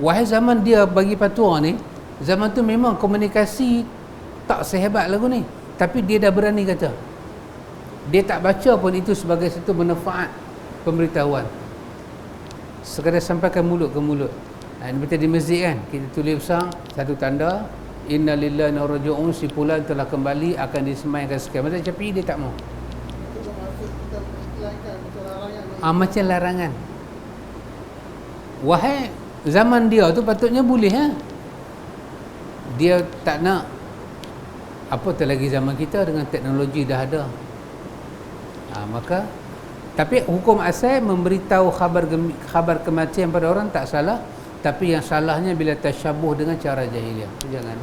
Wahai zaman dia bagi fatwa ni, zaman tu memang komunikasi tak sehebat lagu ni. Tapi dia dah berani kata. Dia tak baca pun itu sebagai satu manfaat pemberitahuan. Sekadar sampaikan mulut ke mulut. Ini betul di masjid kan. Kita tulis besar satu tanda, Inna lillahi wa inna ilaihi raji'un, si fulan telah kembali akan disemayangkan sekian. Mazhab Syafi'i dia tak mau. Macam larangan. Wahai zaman dia tu patutnya boleh Dia tak nak. Apatah lagi zaman kita dengan teknologi dah ada. Maka tapi hukum asal memberitahu khabar kematian pada orang tak salah, tapi yang salahnya bila tasyabuh dengan cara jahiliah. Jangan.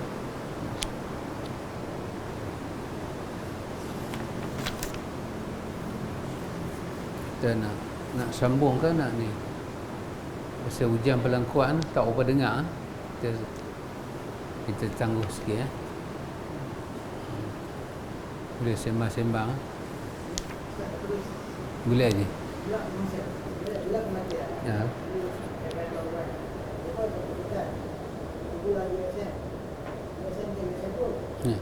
Kita nak sambung ke nak ni? Pasal hujan pelan kuat tak apa dengar. Kita tangguh sikit Boleh sembang-sembang. Boleh aja. Ya. Ya.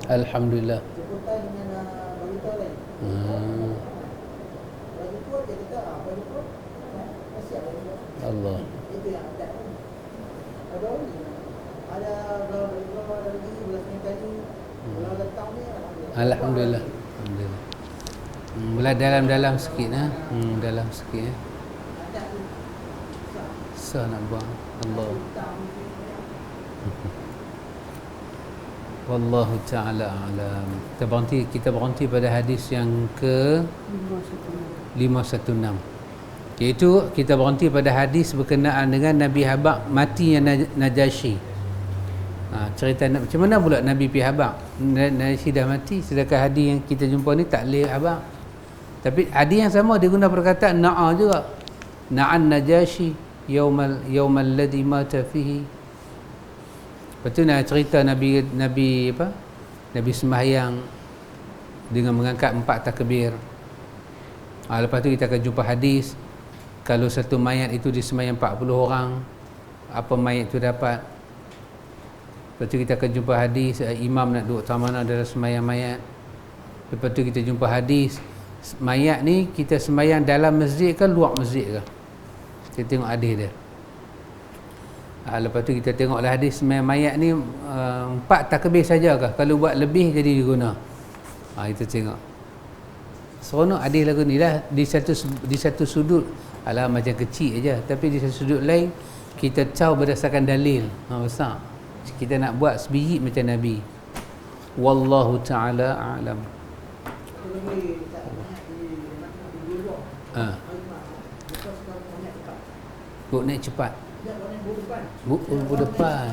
Alhamdulillah. Allah. Alhamdulillah. Alhamdulillah. Mulai dalam-dalam sikit dalam sikit Susah nak buang. Allah. Wallahu ta'ala a'lam. Kita berhenti pada hadis yang ke 516. Iaitu kita berhenti pada hadis berkenaan dengan Nabi Habaq matinya Najasyi. Cerita macam mana pula Nabi pi Habaq? Najasyi dah mati, sedangkan hadis yang kita jumpa ni taklif Habaq. Tapi hadis yang sama dia guna perkataan na'a juga. Na'an Najasyi yaumal ladzi mata fihi. Lepas tu nak cerita Nabi sembahyang dengan mengangkat 4 takbir. Lepas tu kita akan jumpa hadis kalau satu mayat itu disembahyang 40 orang, apa mayat itu dapat. Lepas tu kita akan jumpa hadis imam nak duduk mana dalam sembahyang mayat. Lepas tu kita jumpa hadis mayat ni kita sembahyang dalam masjid ke luar masjid ke. Kita tengok hadis dia. Lepas tu kita tengoklah hadis mayat ni 4 takbir saja kah? Kalau buat lebih jadi diguna. Kita tengok. Seronok hadis lagu ni lah. Di satu sudut macam kecil aja, tapi di satu sudut lain kita tahu berdasarkan dalil besar. Kita nak buat sebiji macam Nabi. Wallahu ta'ala a'lam. Kok naik cepat. Bu depan.